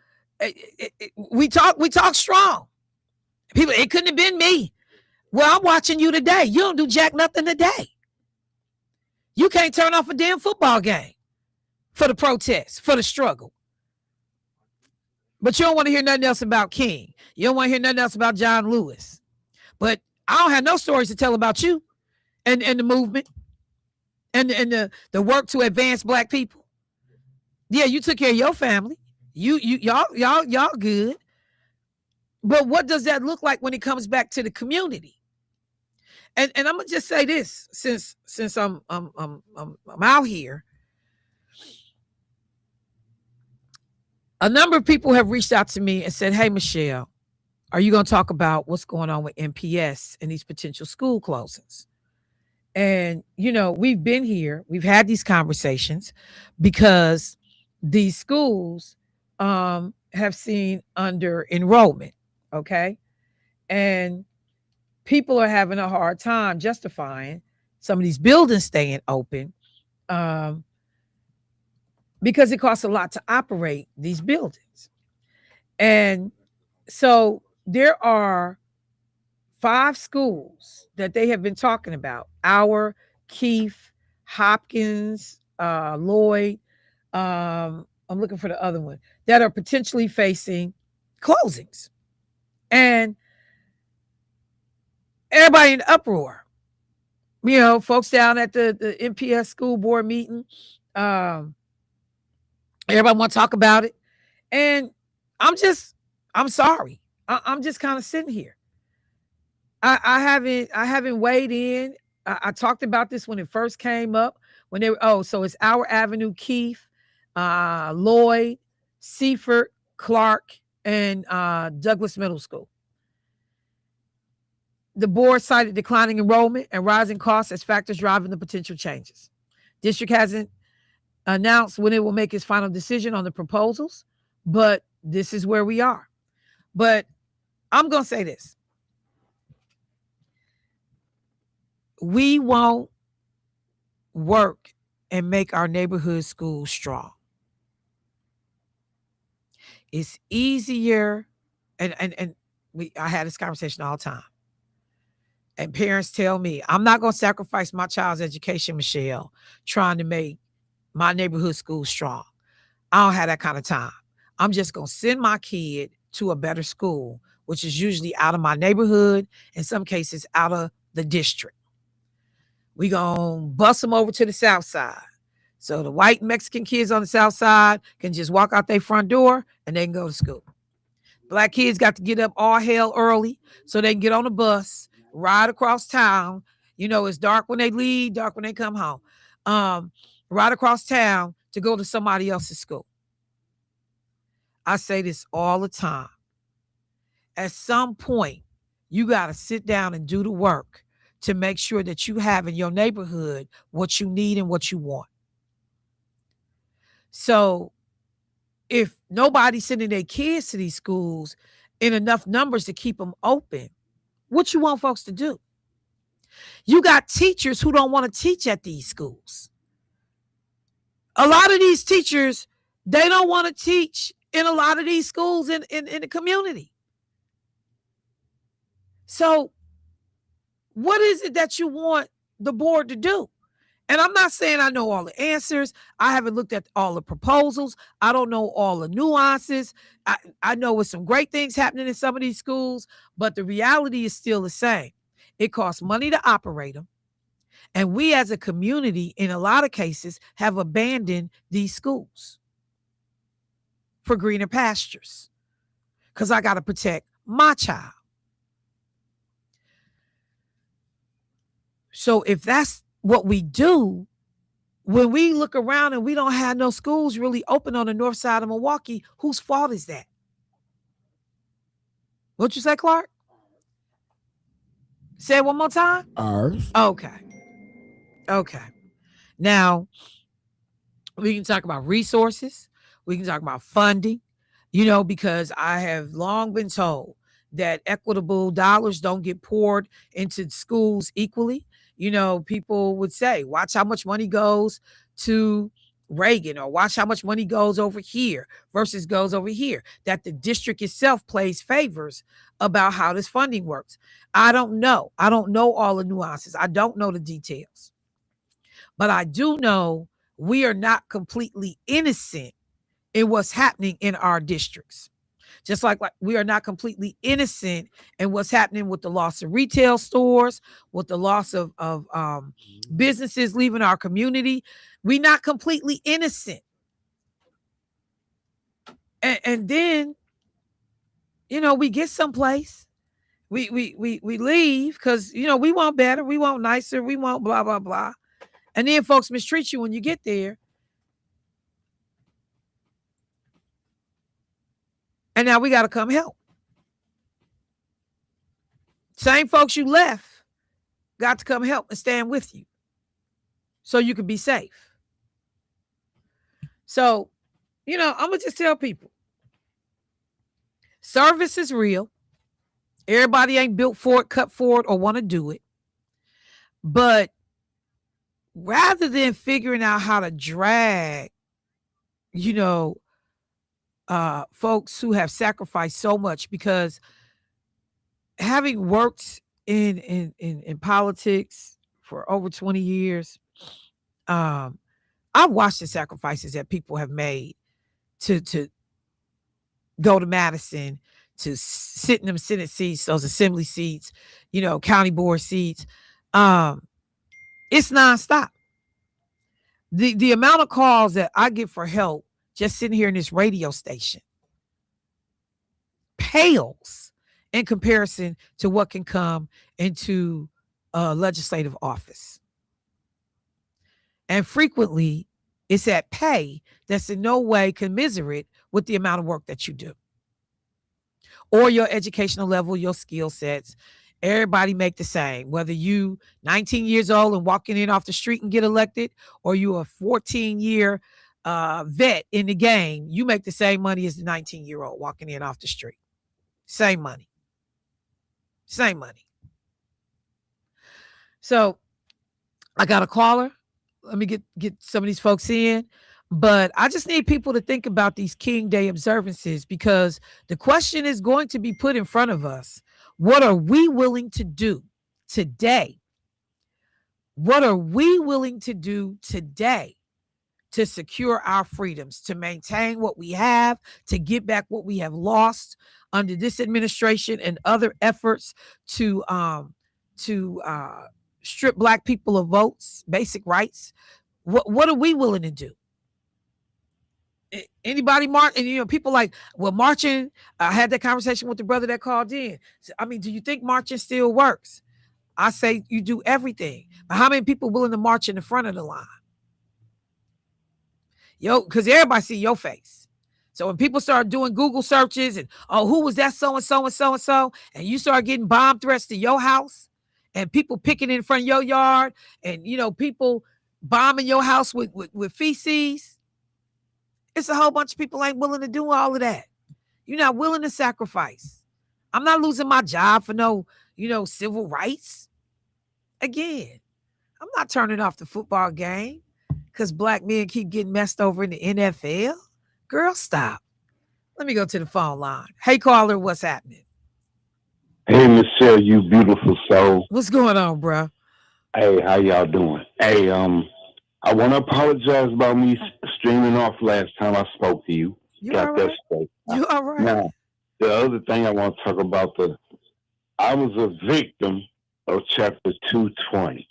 we talk strong. People, it couldn't have been me. Well, I'm watching you today. You don't do jack nothing today. You can't turn off a damn football game for the protest, for the struggle. But you don't want to hear nothing else about King. You don't want to hear nothing else about John Lewis. But I don't have no stories to tell about you and the movement and the work to advance Black people. Yeah, you took care of your family. Y'all good. But what does that look like when it comes back to the community? And I'm gonna just say this, since I'm out here. A number of people have reached out to me and said, "Hey, Michelle, are you going to talk about what's going on with MPS and these potential school closings?" And, you know, we've been here, we've had these conversations because these schools have seen under enrollment. Okay. And people are having a hard time justifying some of these buildings staying open because it costs a lot to operate these buildings. And so there are 5 schools that they have been talking about: Our, Keith, Hopkins, Lloyd. I'm looking for the other one that are potentially facing closings. And everybody in uproar. You know, folks down at the MPS school board meeting. Everybody want to talk about it. And I'm sorry. I'm just kind of sitting here. I haven't weighed in. I talked about this when it first came up. When they were, so it's Our Avenue, Keith, Lloyd, Seaford, Clark, and Douglas Middle School. The board cited declining enrollment and rising costs as factors driving the potential changes. District hasn't announced when it will make its final decision on the proposals, but this is where we are. But I'm going to say this. We won't work and make our neighborhood schools strong. It's easier, and I had this conversation all the time. And parents tell me, I'm not going to sacrifice my child's education, Michelle, trying to make my neighborhood school strong. I don't have that kind of time. I'm just going to send my kid to a better school, which is usually out of my neighborhood, in some cases out of the district. We going to bus them over to the south side. So the white Mexican kids on the south side can just walk out their front door and they can go to school. Black kids got to get up all hell early so they can get on the bus, ride across town. You know, it's dark when they leave, dark when they come home. Ride across town to go to somebody else's school. I say this all the time. At some point, you got to sit down and do the work to make sure that you have in your neighborhood what you need and what you want. So if nobody's sending their kids to these schools in enough numbers to keep them open, what you want folks to do? You got teachers who don't want to teach at these schools. A lot of these teachers, they don't want to teach in a lot of these schools in the community. So what is it that you want the board to do? And I'm not saying I know all the answers. I haven't looked at all the proposals. I don't know all the nuances. I know with some great things happening in some of these schools, but the reality is still the same. It costs money to operate them. And we as a community, in a lot of cases, have abandoned these schools for greener pastures because I got to protect my child. So if that's what we do, when we look around and we don't have no schools really open on the north side of Milwaukee, whose fault is that? What'd you say, Clark? Say it one more time. Ours. Okay. Now, We can talk about resources. We can talk about funding, because I have long been told that equitable dollars don't get poured into schools equally. People would say, watch how much money goes to Reagan, or watch how much money goes over here versus goes over here, that the district itself plays favors about how this funding works. I don't know. I don't know all the nuances. I don't know the details. But I do know we are not completely innocent in what's happening in our districts. Just like we are not completely innocent in what's happening with the loss of retail stores, with the loss of businesses leaving our community. We're not completely innocent. And then, we get someplace. We leave because, we want better, we want nicer, we want blah, blah, blah. And then folks mistreat you when you get there. And now we got to come help. Same folks you left got to come help and stand with you so you can be safe. So, I'm going to just tell people, service is real. Everybody ain't built for it, cut for it, or want to do it. But rather than figuring out how to drag, folks who have sacrificed so much, because having worked in politics for over 20 years, I've watched the sacrifices that people have made to go to Madison, to sit in them Senate seats, those assembly seats, county board seats. It's nonstop. The amount of calls that I get for help just sitting here in this radio station pales in comparison to what can come into legislative office. And frequently, it's at pay that's in no way commensurate with the amount of work that you do, or your educational level, your skill sets. Everybody make the same, whether you 19 years old and walking in off the street and get elected, or you a 14-year vet in the game, you make the same money as the 19-year-old walking in off the street. Same money. Same money. So I got a caller. Let me get some of these folks in. But I just need people to think about these King Day observances, because the question is going to be put in front of us. What are we willing to do today? What are we willing to do today to secure our freedoms, to maintain what we have, to get back what we have lost under this administration and other efforts to strip Black people of votes, basic rights? What are we willing to do? Anybody march? And people like, well, marching. I had that conversation with the brother that called in. I mean, do you think marching still works? I say you do everything. But how many people willing to march in the front of the line? Because everybody see your face. So when people start doing Google searches and, oh, who was that so-and-so and so-and-so, and you start getting bomb threats to your house, and people picking in front of your yard, and, people bombing your house with feces, it's a whole bunch of people ain't willing to do all of that. You're not willing to sacrifice. I'm not losing my job for no, civil rights. Again, I'm not turning off the football game because Black men keep getting messed over in the NFL. Girl, stop. Let me go to the phone line. Hey, caller, what's happening? Hey, Michelle, you beautiful soul. What's going on, bro? Hey, how y'all doing? Hey, I want to apologize about me streaming off last time I spoke to you. You Got all that right? straight. You all right? Now, the other thing I want to talk about, I was a victim of Chapter 220.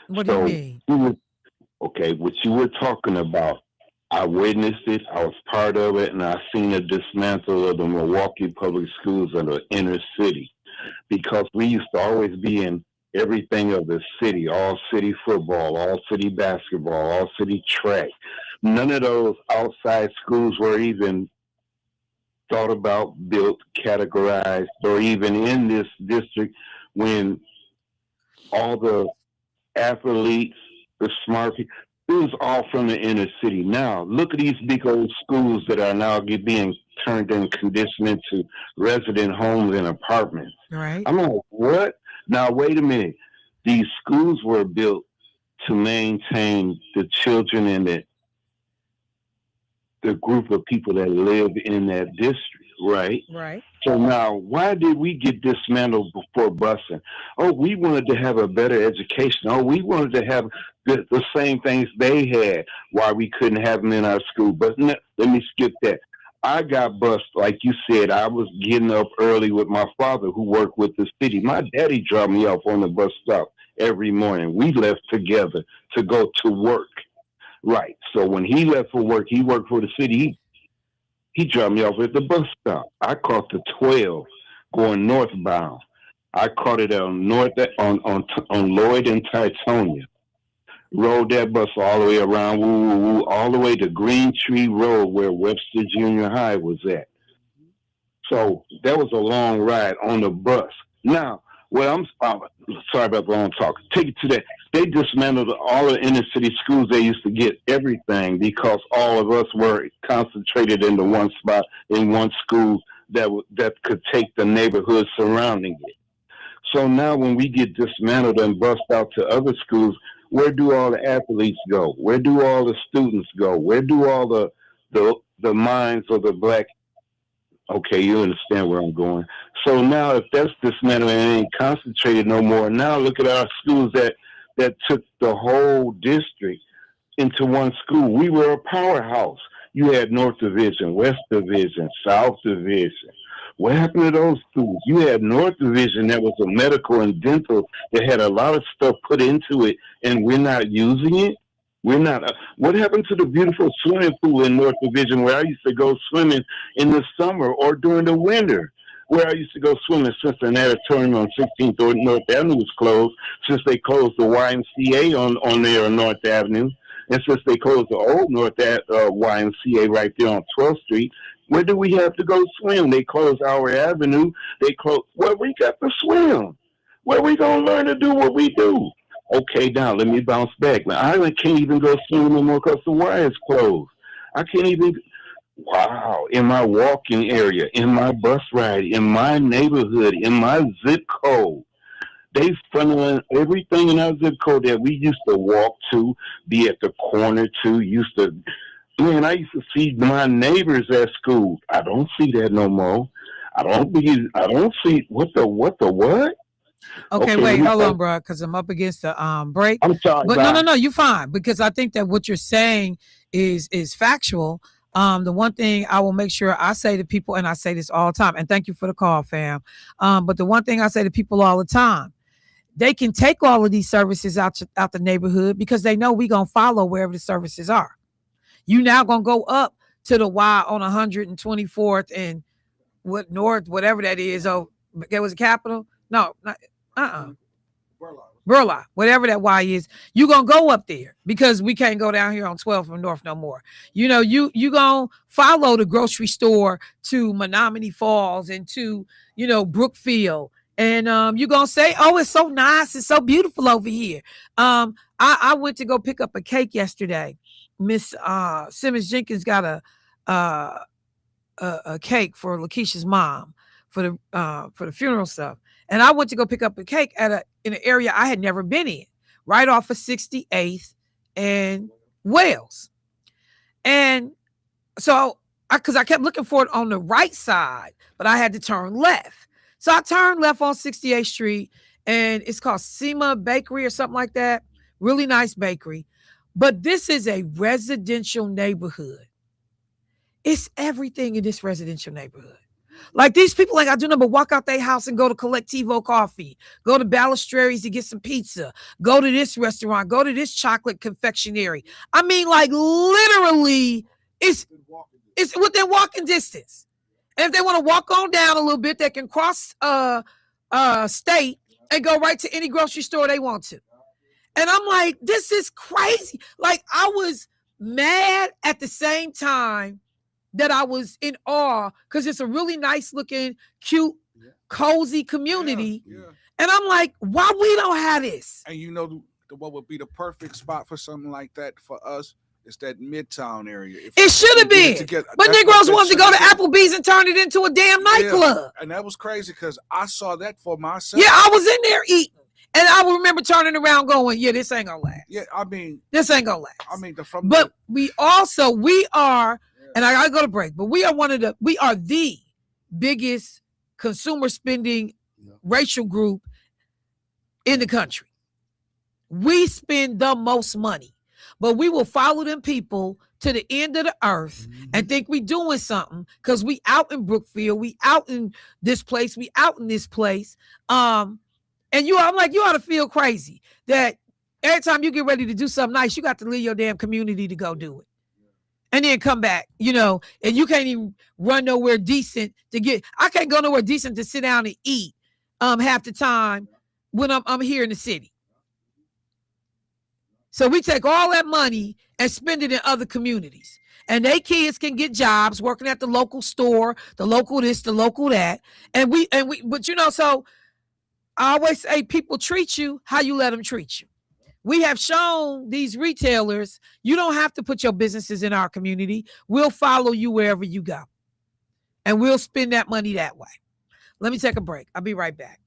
What do you mean? What you were talking about, I witnessed it, I was part of it, and I seen the dismantle of the Milwaukee public schools in the inner city, because we used to always be in everything of the city, all city football, all city basketball, all city track. None of those outside schools were even thought about, built, categorized, or even in this district, when all the athletes, the smart people, It was all from the inner city. Now, look at these big old schools that are now being turned and conditioned into resident homes and apartments. Right. I'm like, what? Now, wait a minute. These schools were built to maintain the children and the group of people that live in that district, right? Right. So now, why did we get dismantled before busing? Oh, we wanted to have a better education. Oh, we wanted to have the same things they had. Why we couldn't have them in our school? But let me skip that. I got bused, like you said. I was getting up early with my father, who worked with the city. My daddy dropped me off on the bus stop every morning. We left together to go to work. Right. So when he left for work, he worked for the city. He dropped me off at the bus stop. I caught the 12 going northbound. I caught it on Lloyd and Titonia. Rode that bus all the way around, all the way to Green Tree Road, where Webster Junior High was at. So that was a long ride on the bus. Now, I'm sorry about the long talk. Take it to that. They dismantled all the inner city schools. They used to get everything because all of us were concentrated into one spot in one school that could take the neighborhood surrounding it. So now when we get dismantled and bust out to other schools, where do all the athletes go? Where do all the students go? Where do all the minds of the black? Okay, you understand where I'm going. So now if that's dismantled and ain't concentrated no more, now look at our schools that took the whole district into one school. We were a powerhouse. You had North Division, West Division, South Division. What happened to those schools? You had North Division that was a medical and dental that had a lot of stuff put into it, and we're not using it. We're not. What happened to the beautiful swimming pool in North Division where I used to go swimming in the summer or during the winter? Where I used to go swimming since the natatorium on 16th or North Avenue was closed, since they closed the YMCA on there on North Avenue, and since they closed the old North YMCA right there on 12th Street, where do we have to go swim? They closed our avenue. They closed. Where we got to swim? Where we gonna learn to do what we do? Okay, now let me bounce back. Now I can't even go swim anymore because the wire is closed. I can't even. Wow, in my walking area, in my bus ride, in my neighborhood, in my zip code, they funneling everything in our zip code that we used to walk to, be at the corner to, I used to see my neighbors at school. I don't see that no more. I don't see what? Okay, wait, hold on, bro, because I'm up against the break. I'm sorry, but no, you're fine, because I think that what you're saying is factual. The one thing I will make sure I say to people, and I say this all the time, and thank you for the call, fam. But the one thing I say to people all the time, they can take all of these services out the neighborhood because they know we gonna follow wherever the services are. You now gonna go up to the Y on 124th and whatever that is. Oh, it was a Capitol? No, not Burlock, whatever that Y is, you gonna go up there because we can't go down here on 12th from North no more. You know, you gonna follow the grocery store to Menominee Falls and to, Brookfield. And you're gonna say, oh, it's so nice, it's so beautiful over here. I went to go pick up a cake yesterday. Miss Simmons Jenkins got a cake for Lakeisha's mom for the funeral stuff. And I went to go pick up a cake in an area I had never been in, right off of 68th and Wales. And so, because I kept looking for it on the right side, but I had to turn left. So I turned left on 68th Street, and it's called Sema Bakery or something like that. Really nice bakery. But this is a residential neighborhood. It's everything in this residential neighborhood. Like, these people ain't got to do nothing but walk out their house and go to Collectivo Coffee, go to Balistreri's to get some pizza, go to this restaurant, go to this chocolate confectionery. I mean, like, literally, it's within walking distance. And if they want to walk on down a little bit, they can cross state and go right to any grocery store they want to. And I'm like, this is crazy. Like, I was mad at the same time that I was in awe, because it's a really nice looking, cute, cozy community. Yeah. And I'm like, why we don't have this? And the what would be the perfect spot for something like that for us is that Midtown area. It should have we get it been. together- But that's what Negroes that wanted to should go to have been. Applebee's and turn it into a damn nightclub. And that was crazy because I saw that for myself. Yeah, I was in there eating. And I remember turning around going, yeah, this ain't gonna last. Yeah, I mean, this ain't gonna last. I mean, but we are, and I gotta go to break, but we are the biggest consumer spending racial group in the country. We spend the most money, but we will follow them people to the end of the earth and think we doing something because we out in Brookfield, we out in this place, we out in this place. And I'm like, you ought to feel crazy that every time you get ready to do something nice, you got to leave your damn community to go do it. And then come back, and you can't even run nowhere decent I can't go nowhere decent to sit down and eat half the time when I'm here in the city. So we take all that money and spend it in other communities. And they kids can get jobs working at the local store, the local this, the local that. But so I always say people treat you how you let them treat you. We have shown these retailers, you don't have to put your businesses in our community. We'll follow you wherever you go. And we'll spend that money that way. Let me take a break. I'll be right back.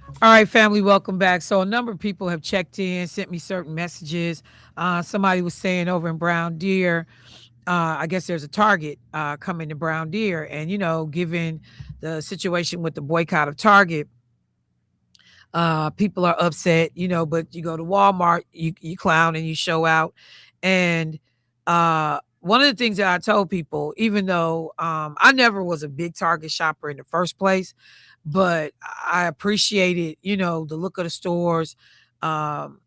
All right, family, welcome back. So a number of people have checked in, sent me certain messages. Somebody was saying over in Brown Deer, I guess there's a Target coming to Brown Deer, and given the situation with the boycott of Target, people are upset. But you go to Walmart, you clown and you show out, and one of the things that I told people, even though I never was a big Target shopper in the first place, but I appreciated, the look of the stores, the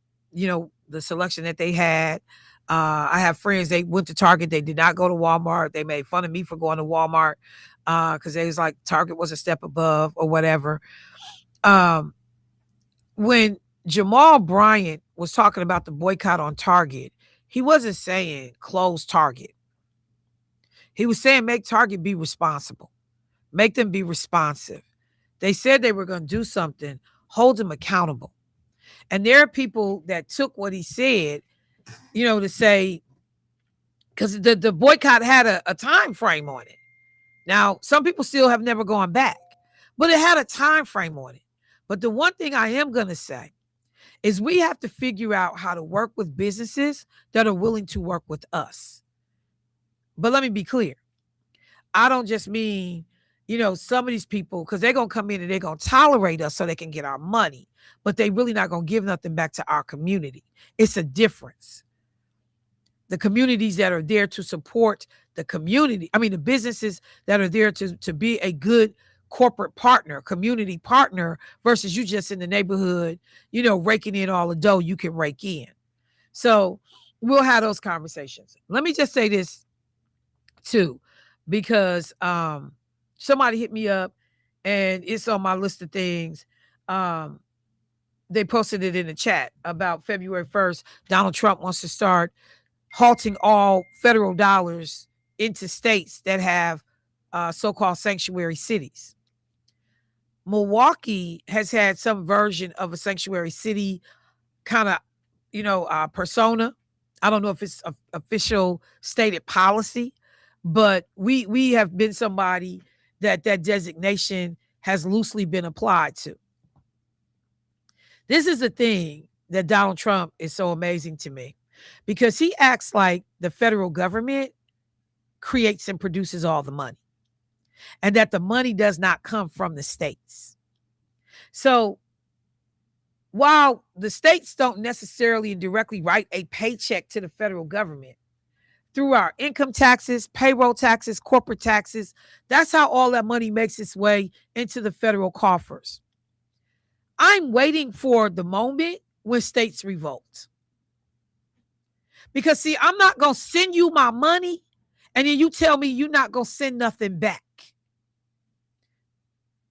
selection that they had. I have friends, they went to Target, they did not go to Walmart. They made fun of me for going to Walmart because they was like Target was a step above or whatever. When Jamal Bryant was talking about the boycott on Target, he wasn't saying close Target. He was saying make Target be responsible, make them be responsive. They said they were going to do something, hold them accountable. And there are people that took what he said, to say, because the boycott had a time frame on it. Now, some people still have never gone back, but it had a time frame on it. But the one thing I am going to say is we have to figure out how to work with businesses that are willing to work with us. But let me be clear. I don't just mean, some of these people, because they're going to come in and they're going to tolerate us so they can get our money, but they really not going to give nothing back to our community. It's a difference. The communities that are there to support the community, the businesses that are there to be a good corporate partner, community partner, versus you just in the neighborhood, raking in all the dough you can rake in. So we'll have those conversations. Let me just say this too, because somebody hit me up and it's on my list of things. They posted it in the chat about February 1st. Donald Trump wants to start halting all federal dollars into states that have so-called sanctuary cities. Milwaukee has had some version of a sanctuary city kind of, persona. I don't know if it's official stated policy, but we have been somebody that designation has loosely been applied to. This is the thing that Donald Trump is so amazing to me, because he acts like the federal government creates and produces all the money, and that the money does not come from the states. So while the states don't necessarily and directly write a paycheck to the federal government, through our income taxes, payroll taxes, corporate taxes, that's how all that money makes its way into the federal coffers. I'm waiting for the moment when states revolt. Because, see, I'm not going to send you my money and then you tell me you're not going to send nothing back.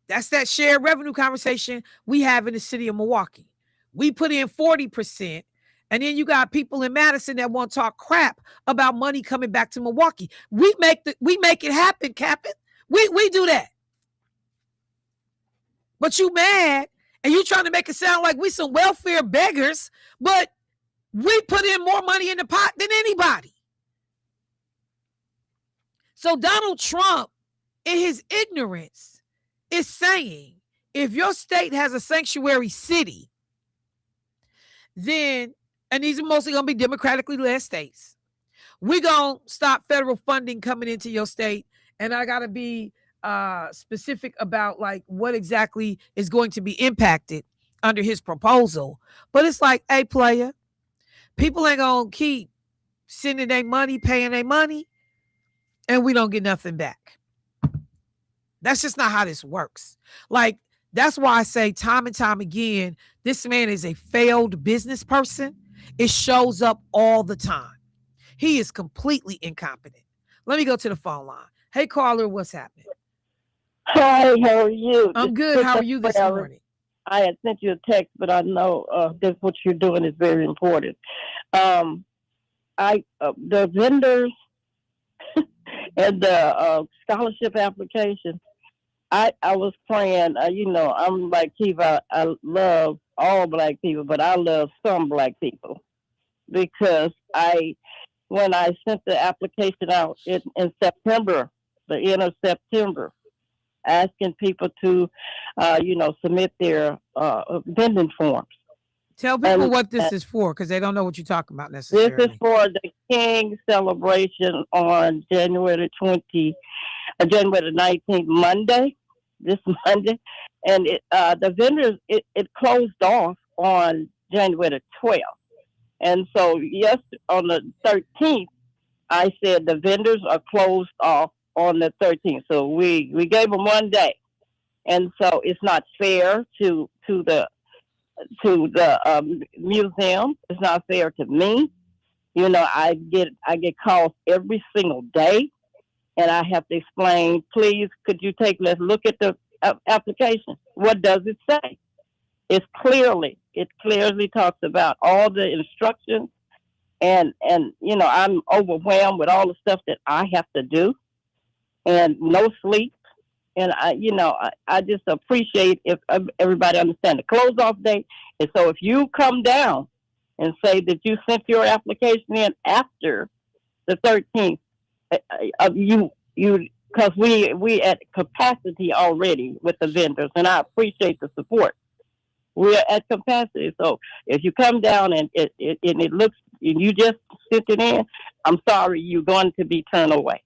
That's that shared revenue conversation we have in the city of Milwaukee. We put in 40%, and then you got people in Madison that want to talk crap about money coming back to Milwaukee. We make it happen, Captain. We do that. But you mad, and you trying to make it sound like we some welfare beggars, but we put in more money in the pot than anybody. So Donald Trump, in his ignorance, is saying, if your state has a sanctuary city, then, and these are mostly going to be democratically led states, we're going to stop federal funding coming into your state. And I got to be specific about like what exactly is going to be impacted under his proposal. But it's like, hey, player, people ain't going to keep sending their money, paying their money, and we don't get nothing back. That's just not how this works. Like, that's why I say time and time again, this man is a failed business person. It shows up all the time. He is completely incompetent. Let me go to the phone line. Hey, caller, what's happening? Hi, how are you? I'm good. How are you this morning? I had sent you a text, but I know that what you're doing is very important. The vendors and the scholarship application, I was praying, I'm like Kiva, I love all black people, but I love some black people, because when I sent the application out in September, the end of September, asking people to, submit their vending forms. Tell people And what this is for, because they don't know what you're talking about this necessarily. is for the King celebration on January the 19th, Monday, this Monday. And the vendors, it closed off on January the 12th. And so, yes, on the 13th, I said the vendors are closed off on the 13th. So we gave them 1 day. And so it's not fair to the museum. It's not fair to me. I get calls every single day, and I have to explain. Please, could you let's look at the application. What does it say? It clearly talks about all the instructions, and I'm overwhelmed with all the stuff that I have to do, and no sleep. And I just appreciate if everybody understands the close off date. And so if you come down and say that you sent your application in after the 13th, because we at capacity already with the vendors, and I appreciate the support. We're at capacity. So if you come down and it looks, and you just sent it in, I'm sorry, you're going to be turned away.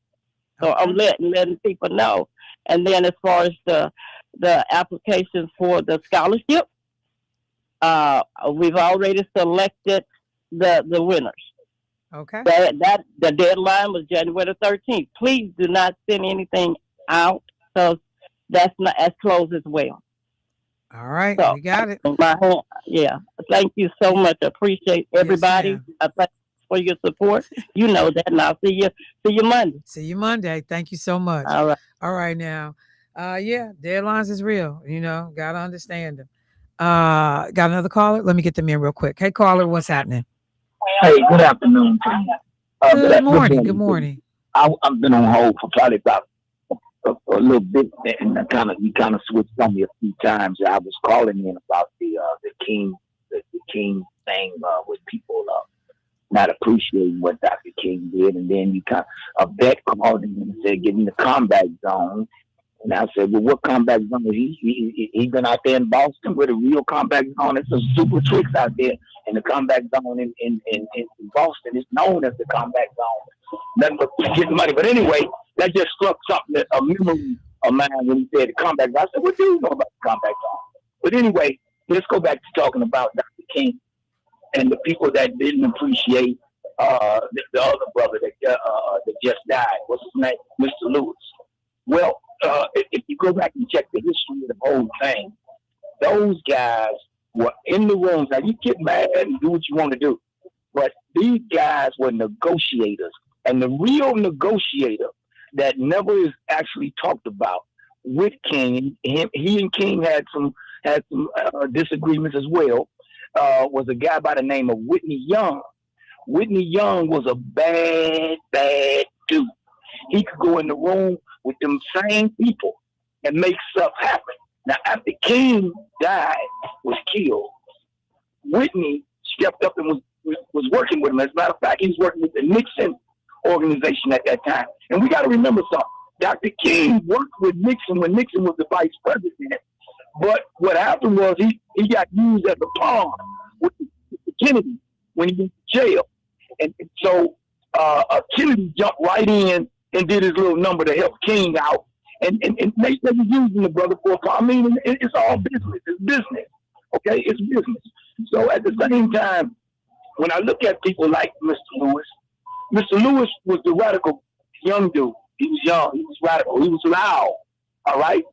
So I'm letting people know. And then as far as the applications for the scholarship, we've already selected the winners. Okay. That the deadline was January 13th. Please do not send anything out, because that's closed as well. All right, So, we got it. Yeah. Thank you so much. I appreciate everybody. Yes, I thank you for your support. You know that, and I'll see you Monday. See you Monday. Thank you so much. All right. All right now. Yeah, deadlines is real. Gotta understand them. Got another caller? Let me get them in real quick. Hey, caller, what's happening? Hey, good afternoon to you. Good morning. Good morning. I've been on hold for probably about a little bit, and you kind of switched on me a few times. I was calling in about the King thing with people not appreciating what Dr. King did, and then you a vet called in and said, "Give me the combat zone." And I said, "Well, what combat zone? He been out there in Boston with a real combat zone. There's some super tricks out there, and the combat zone in Boston is known as the combat zone. Nothing but getting money." But anyway, that just struck something, a memory of mine when he said the combat zone. I said, "What do you know about the combat zone?" But anyway, let's go back to talking about Dr. King and the people that didn't appreciate the other brother that just died. What's his name? Mr. Lewis. Well, if you go back and check the history of the whole thing, those guys were in the rooms. Now, you get mad and do what you want to do, but these guys were negotiators. And the real negotiator that never is actually talked about with King, he and King had some disagreements as well, was a guy by the name of Whitney Young. Whitney Young was a bad dude. He could go in the room with them same people and make stuff happen. Now, after King died, was killed, Whitney stepped up and was working with him. As a matter of fact, he was working with the Nixon organization at that time. And we got to remember something. Dr. King worked with Nixon when Nixon was the vice president. But what happened was he got used as a pawn with Kennedy when he went to jail. And so Kennedy jumped right in and did his little number to help King out. And they were using the brother for a pawn. I mean, it's all business. It's business. Okay? It's business. So at the same time, when I look at people like Mr. Lewis was the radical young dude. He was young. He was radical. He was loud. All right?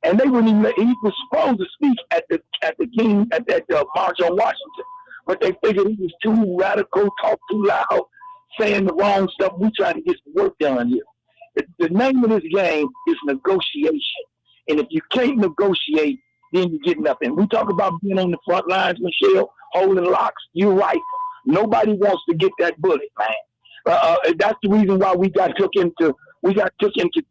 And they wouldn't even. He was supposed to speak at the March on Washington, but they figured he was too radical, talk too loud, saying the wrong stuff. We trying to get some work done here. The name of this game is negotiation, and if you can't negotiate, then you get nothing. We talk about being on the front lines, Michelle, holding locks. You're right. Nobody wants to get that bullet, man. That's the reason why we got took into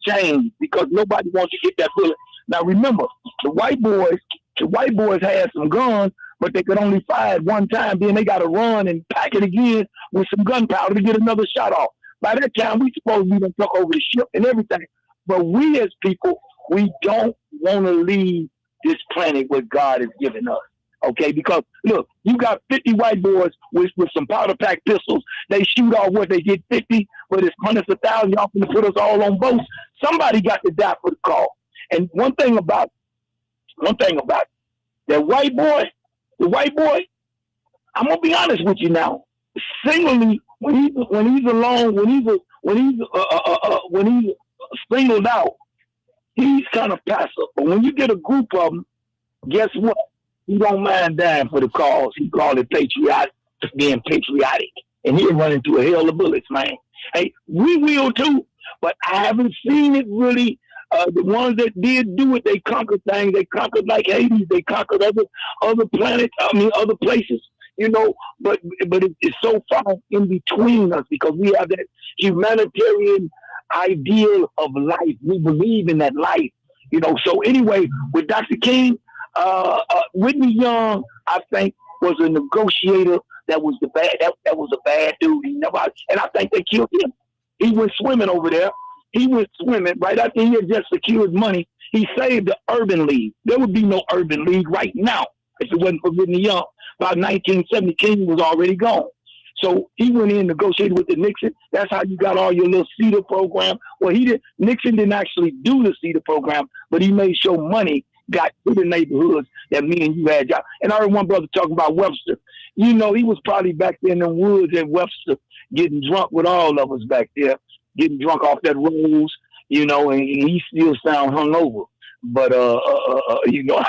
change, because nobody wants to get that bullet. Now remember, the white boys had some guns, but they could only fire it one time. Then they got to run and pack it again with some gunpowder to get another shot off. By that time, we supposed to be done took over the ship and everything. But we as people We don't want to leave this planet what God has given us. Okay, because look, you got 50 white boys with some powder pack pistols. They shoot off what they get 50, but it's hundreds of thousands. Y'all gonna put us all on boats. Somebody got to die for the cause. And one thing about that white boy, the white boy, I'm gonna be honest with you now. Singly, when he's alone, when he's singled out, he's kind of passive. But when you get a group of them, guess what? He don't mind dying for the cause. He called it being patriotic. And he'll run into a hell of bullets, man. Hey, we will too, but I haven't seen it really. The ones that did do it, they conquered things. They conquered like Hades. They conquered other planets. Other places. You know, but it's so far in between us because we have that humanitarian ideal of life. We believe in that life. You know. So anyway, with Dr. King, Whitney Young, I think, was a negotiator. That was that was a bad dude. And I think they killed him. He went swimming over there. He went swimming right after he had just secured money. He saved the Urban League. There would be no Urban League right now if it wasn't for Whitney Young. By 1970, King was already gone. So he went in, negotiated with the Nixon. That's how you got all your little CETA program. Well, Nixon didn't actually do the CETA program, but he made sure money got to the neighborhoods that me and you had. And I heard one brother talking about Webster. You know, he was probably back there in the woods at Webster getting drunk with all of us back there, getting drunk off that rose, you know, and he still sound hungover. But, you know,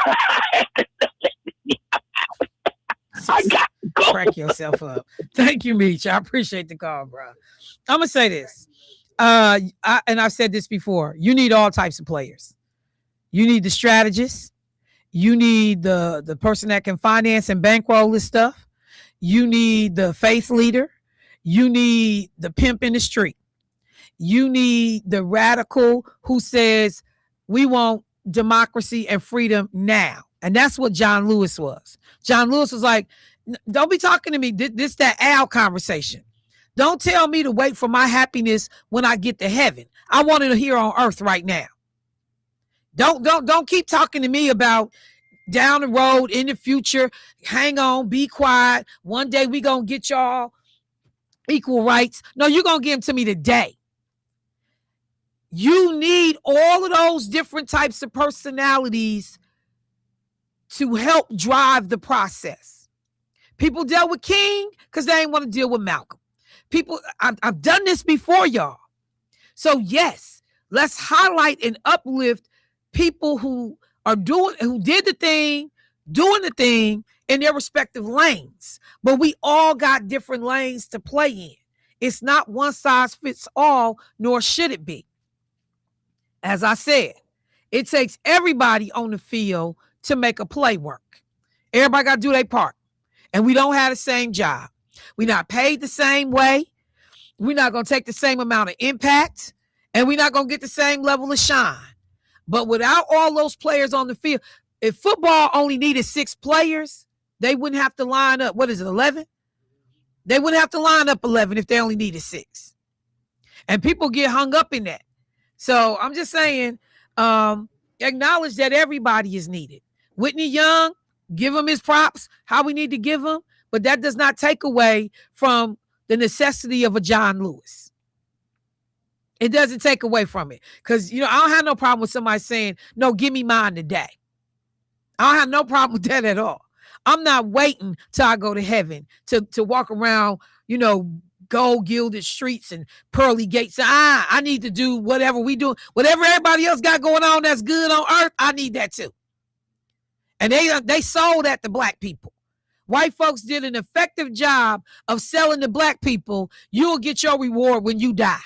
I got to go. Crack yourself up. Thank you, Meech. I appreciate the call, bro. I'm going to say this. And I've said this before. You need all types of players. You need the strategist. You need the person that can finance and bankroll this stuff. You need the faith leader. You need the pimp in the street. You need the radical who says, we want democracy and freedom now. And that's what John Lewis was. John Lewis was like, don't be talking to me. This that Al conversation. Don't tell me to wait for my happiness when I get to heaven. I want it here on earth right now. Don't keep talking to me about down the road in the future. Hang on, be quiet. One day we gonna get y'all equal rights. No, you're gonna give them to me today. You need all of those different types of personalities to help drive the process. People dealt with King because they didn't want to deal with Malcolm. I've done this before, y'all. So yes, let's highlight and uplift people who did the thing, doing the thing in their respective lanes. But we all got different lanes to play in. It's not one size fits all, nor should it be. As I said, it takes everybody on the field to make a play work. Everybody got to do their part. And we don't have the same job. We're not paid the same way. We're not going to take the same amount of impact. And we're not going to get the same level of shine. But without all those players on the field, if football only needed 6 players, they wouldn't have to line up. What is it, 11? They wouldn't have to line up 11 if they only needed 6. And people get hung up in that. So I'm just saying, acknowledge that everybody is needed. Whitney Young, give him his props, how we need to give him. But that does not take away from the necessity of a John Lewis. It doesn't take away from it. Because, I don't have no problem with somebody saying, no, give me mine today. I don't have no problem with that at all. I'm not waiting till I go to heaven to walk around, gold gilded streets and pearly gates. I need to do whatever we do. Whatever everybody else got going on that's good on earth, I need that too. And they sold that to black people. White folks did an effective job of selling to black people. You'll get your reward when you die.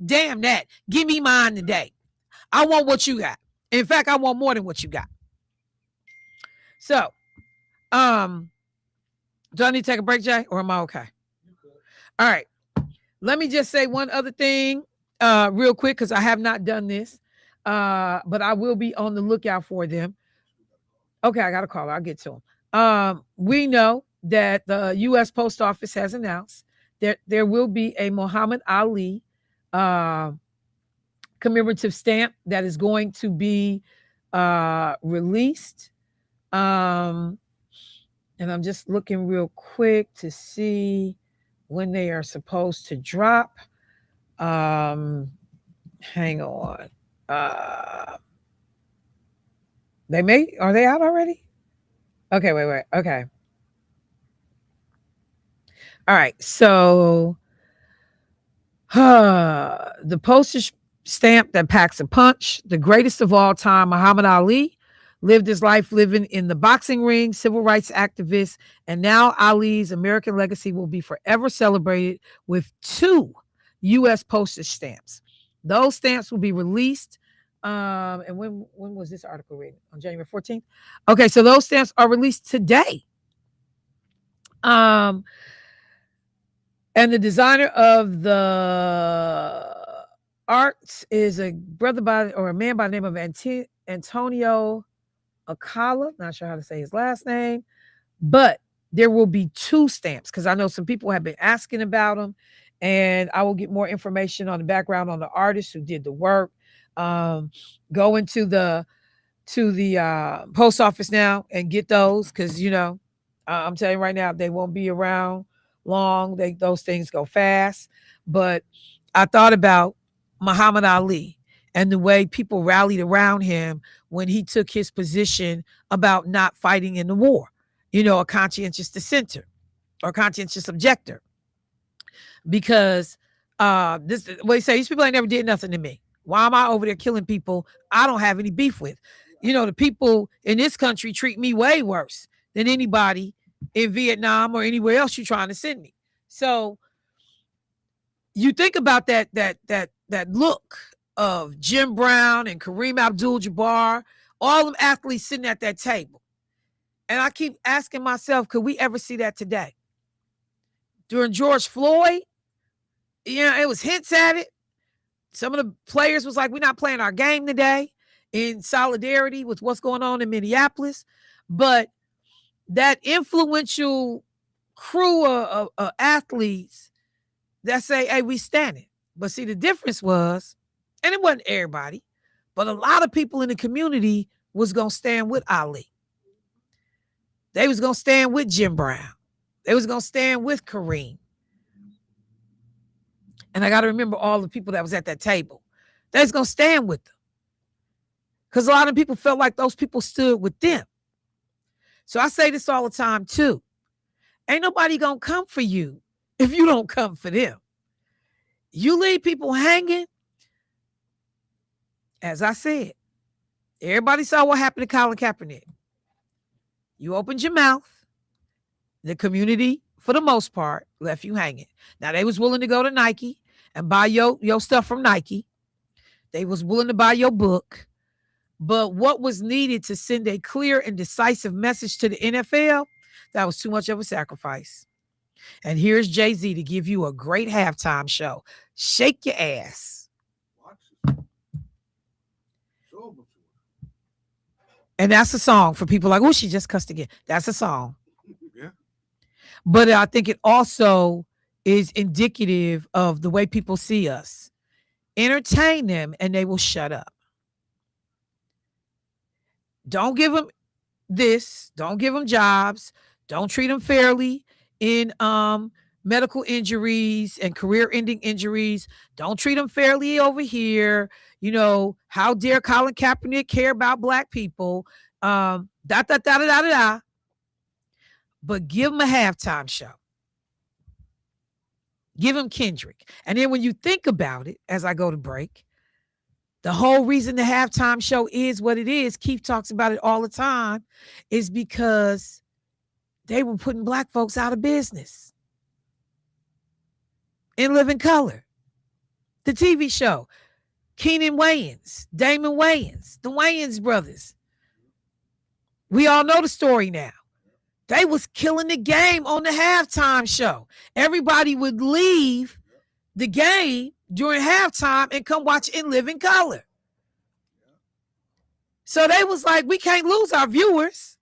Damn that. Give me mine today. I want what you got. In fact, I want more than what you got. So, do I need to take a break, Jay, or am I okay? All right. Let me just say one other thing real quick, because I have not done this, but I will be on the lookout for them. Okay, I got a call. I'll get to them. We know that the U.S. Post Office has announced that there will be a Muhammad Ali commemorative stamp that is going to be released. And I'm just looking real quick to see when they are supposed to drop. Hang on. Are they out already? Okay, wait. Okay. All right. So the postage stamp that packs a punch, the greatest of all time, Muhammad Ali, lived his life living in the boxing ring, civil rights activist, and now Ali's American legacy will be forever celebrated with 2 U.S. postage stamps. Those stamps will be released. And when was this article written? On January 14th? Okay, so those stamps are released today. And the designer of the arts is a man by the name of Antonio Acala. Not sure how to say his last name, but there will be 2 stamps because I know some people have been asking about them, and I will get more information on the background on the artist who did the work. Go into the post office now and get those because I'm telling you right now they won't be around long. Those things go fast. But I thought about Muhammad Ali and the way people rallied around him when he took his position about not fighting in the war, a conscientious dissenter or conscientious objector. Because this what he say, these people ain't never did nothing to me. Why am I over there killing people I don't have any beef with? The people in this country treat me way worse than anybody in Vietnam or anywhere else you're trying to send me. So you think about that look of Jim Brown and Kareem Abdul-Jabbar, all them athletes sitting at that table. And I keep asking myself, could we ever see that today? During George Floyd, it was hints at it. Some of the players was like, we're not playing our game today in solidarity with what's going on in Minneapolis. But that influential crew of athletes that say, hey, we standing. But see, the difference was, and it wasn't everybody, but a lot of people in the community was going to stand with Ali. They was going to stand with Jim Brown. They was going to stand with Kareem. And I got to remember all the people that was at that table. They was going to stand with them. Because a lot of people felt like those people stood with them. So I say this all the time too. Ain't nobody going to come for you if you don't come for them. You leave people hanging. As I said, everybody saw what happened to Colin Kaepernick. You opened your mouth. The community, for the most part, left you hanging. Now, they was willing to go to Nike and buy your stuff from Nike. They was willing to buy your book. But what was needed to send a clear and decisive message to the NFL, that was too much of a sacrifice. And here's Jay-Z to give you a great halftime show. Shake your ass. And that's a song for people like, oh, she just cussed again. That's a song. Yeah. But I think it also is indicative of the way people see us. Entertain them and they will shut up. Don't give them this. Don't give them jobs. Don't treat them fairly in medical injuries and career-ending injuries. Don't treat them fairly over here. How dare Colin Kaepernick care about black people? But give them a halftime show. Give them Kendrick. And then when you think about it, as I go to break, the whole reason the halftime show is what it is, Keith talks about it all the time, is because they were putting black folks out of business. In Living Color, the TV show, Keenan Wayans, Damon Wayans, the Wayans brothers. We all know the story now. They was killing the game on the halftime show. Everybody would leave the game during halftime and come watch In Living Color. So they was like, we can't lose our viewers.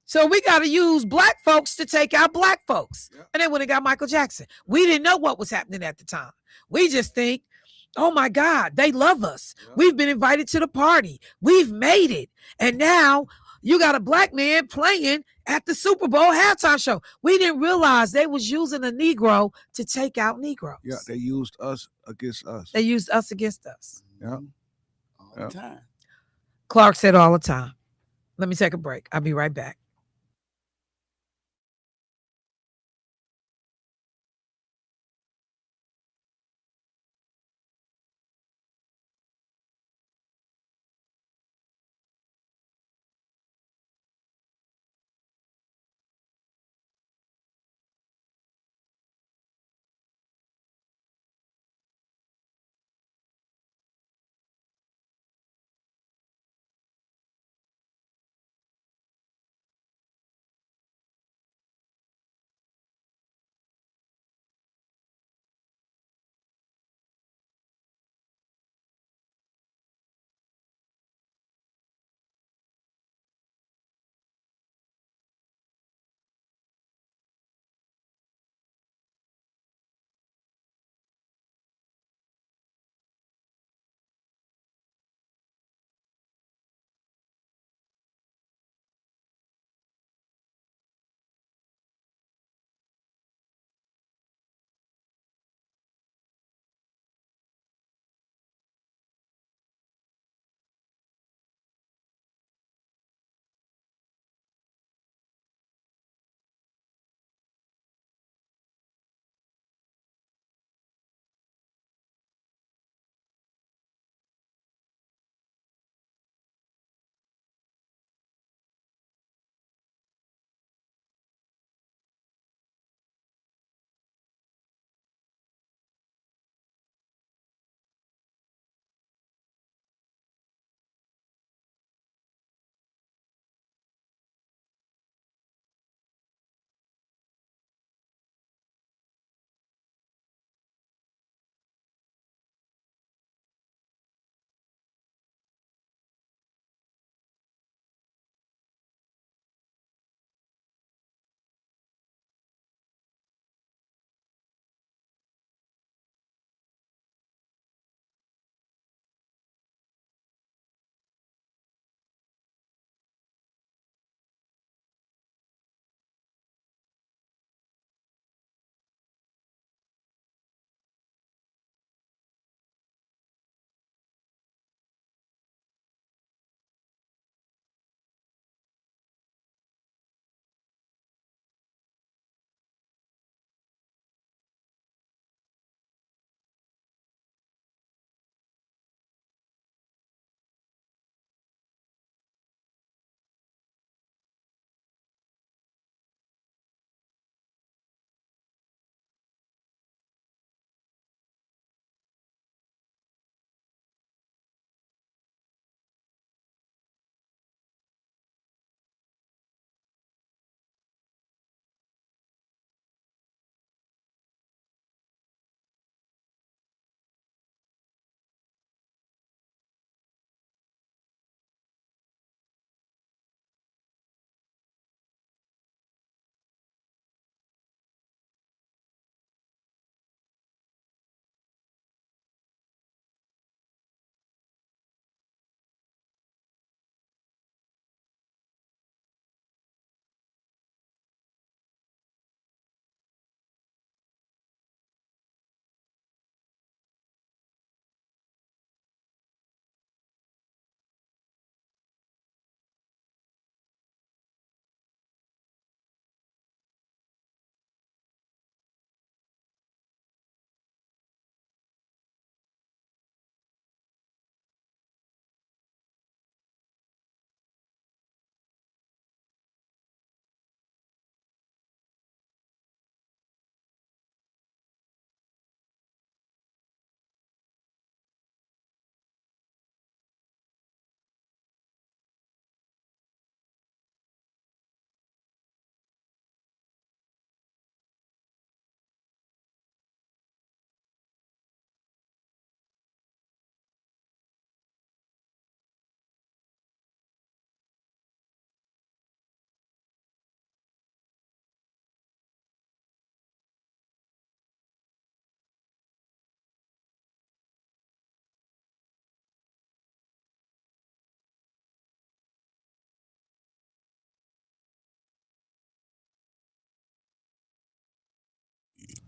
So we got to use black folks to take out black folks. Yeah. And then when they got Michael Jackson, we didn't know what was happening at the time. We just think Oh my God, they love us. Yeah. We've been invited to the party. We've made it. And now you got a black man playing at the Super Bowl halftime show. We didn't realize they was using a Negro to take out Negroes. Yeah, they used us against us. They used us against us. Yeah. All the time. Clark said all the time. Let me take a break. I'll be right back.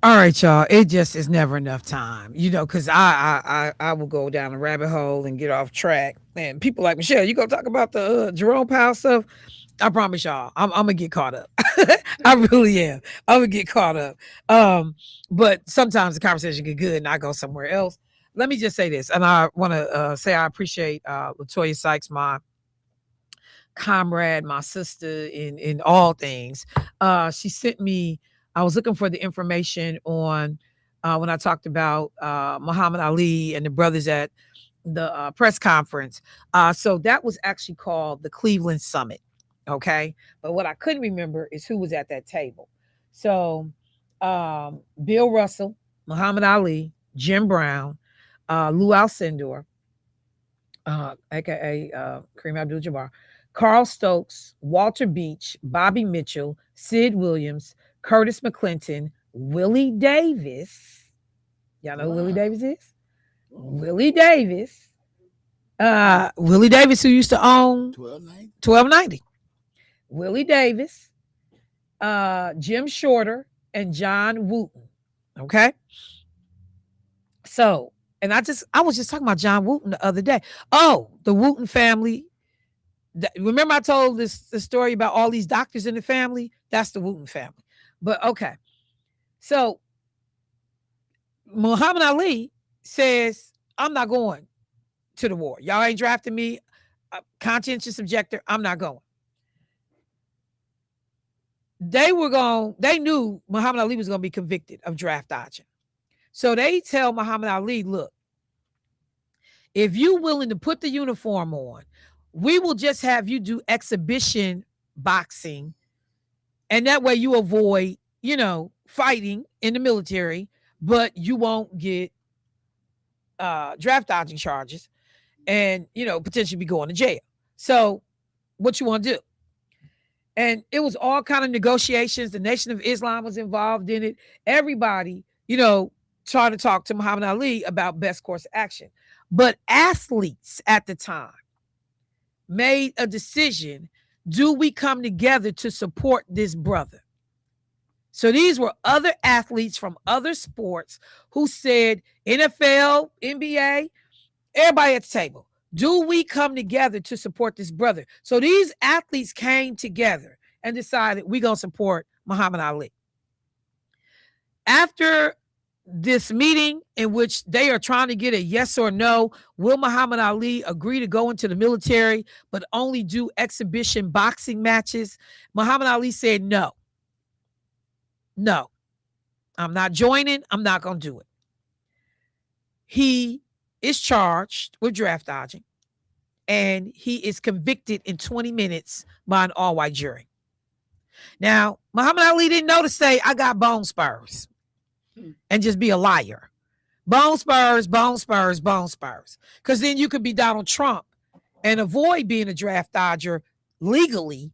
All right, y'all. It just is never enough time, because I will go down a rabbit hole and get off track. And people like Michelle, you gonna talk about the Jerome Powell stuff? I promise y'all, I'm gonna get caught up. I really am. I'm gonna get caught up. But sometimes the conversation get good and I go somewhere else. Let me just say this, and I want to say I appreciate Latoya Sykes, my comrade, my sister in all things. She sent me. I was looking for the information on when I talked about Muhammad Ali and the brothers at the press conference. So that was actually called the Cleveland Summit. Okay, but what I couldn't remember is who was at that table. So Bill Russell, Muhammad Ali, Jim Brown, Lou Alcindor, aka Kareem Abdul-Jabbar, Carl Stokes, Walter Beach, Bobby Mitchell, Sid Williams, Curtis McClinton, Willie Davis. Y'all know who Willie Davis is? Willie Davis. Willie Davis, who used to own 1290. Willie Davis, Jim Shorter, and John Wooten. Okay. So, and I was just talking about John Wooten the other day. Oh, the Wooten family. Remember I told the story about all these doctors in the family? That's the Wooten family. But okay. So Muhammad Ali says, I'm not going to the war. Y'all ain't drafting me. Conscientious objector. I'm not going. They knew Muhammad Ali was going to be convicted of draft dodging. So they tell Muhammad Ali, look, if you're willing to put the uniform on, we will just have you do exhibition boxing. And that way you avoid, fighting in the military, but you won't get draft dodging charges and, potentially be going to jail. So what you want to do? And it was all kind of negotiations. The Nation of Islam was involved in it. Everybody, trying to talk to Muhammad Ali about best course of action. But athletes at the time made a decision. Do we come together to support this brother? So these were other athletes from other sports who said, NFL, NBA, everybody at the table, do we come together to support this brother? So these athletes came together and decided we're going to support Muhammad Ali. After this meeting in which they are trying to get a yes or no, will Muhammad Ali agree to go into the military but only do exhibition boxing matches? Muhammad Ali said no. No, I'm not joining. I'm not going to do it. He is charged with draft dodging, and he is convicted in 20 minutes by an all-white jury. Now, Muhammad Ali didn't know to say, I got bone spurs and just be a liar. Bone spurs, bone spurs, bone spurs. Because then you could be Donald Trump and avoid being a draft dodger legally.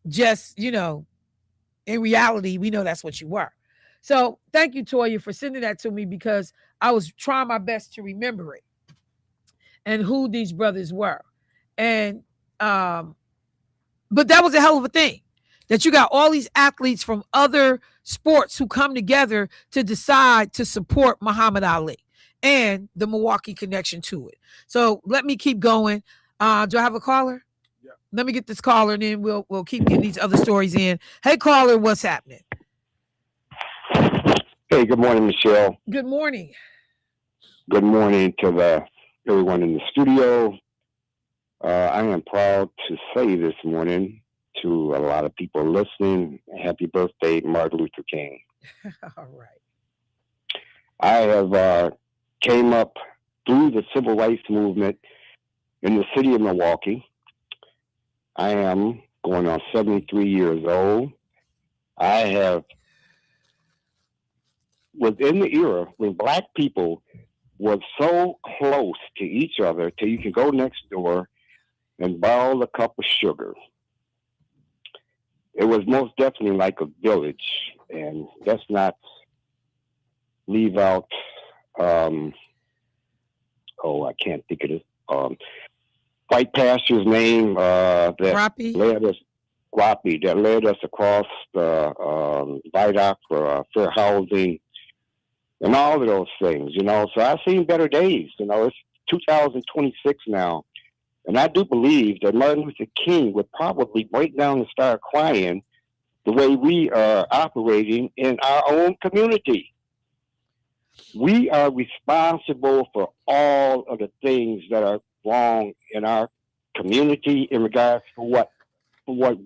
Just, in reality, we know that's what you were. So thank you, Toya, for sending that to me because I was trying my best to remember it and who these brothers were. And, but that was a hell of a thing that you got all these athletes from other sports who come together to decide to support Muhammad Ali and the Milwaukee connection to it. So let me keep going. Do I have a caller? Yeah. Let me get this caller and then we'll keep getting these other stories in. Hey, caller, what's happening? Hey, good morning, Michelle. Good morning. Good morning to everyone in the studio. I am proud to say this morning to a lot of people listening, happy birthday, Martin Luther King. All right. I have came up through the civil rights movement in the city of Milwaukee. I am going on 73 years old. I have, within the era when black people were so close to each other till you can go next door and borrow a cup of sugar. It was most definitely like a village, and let's not leave out, I can't think of it, white pastor's name that Roppy? led us. Guapi that led us across the viaduct for fair housing and all of those things, you know. So I've seen better days, you know. It's 2026 now, and I do believe that Martin Luther King would probably break down and start crying the way we are operating in our own community. We are responsible for all of the things that are wrong in our community in regards to what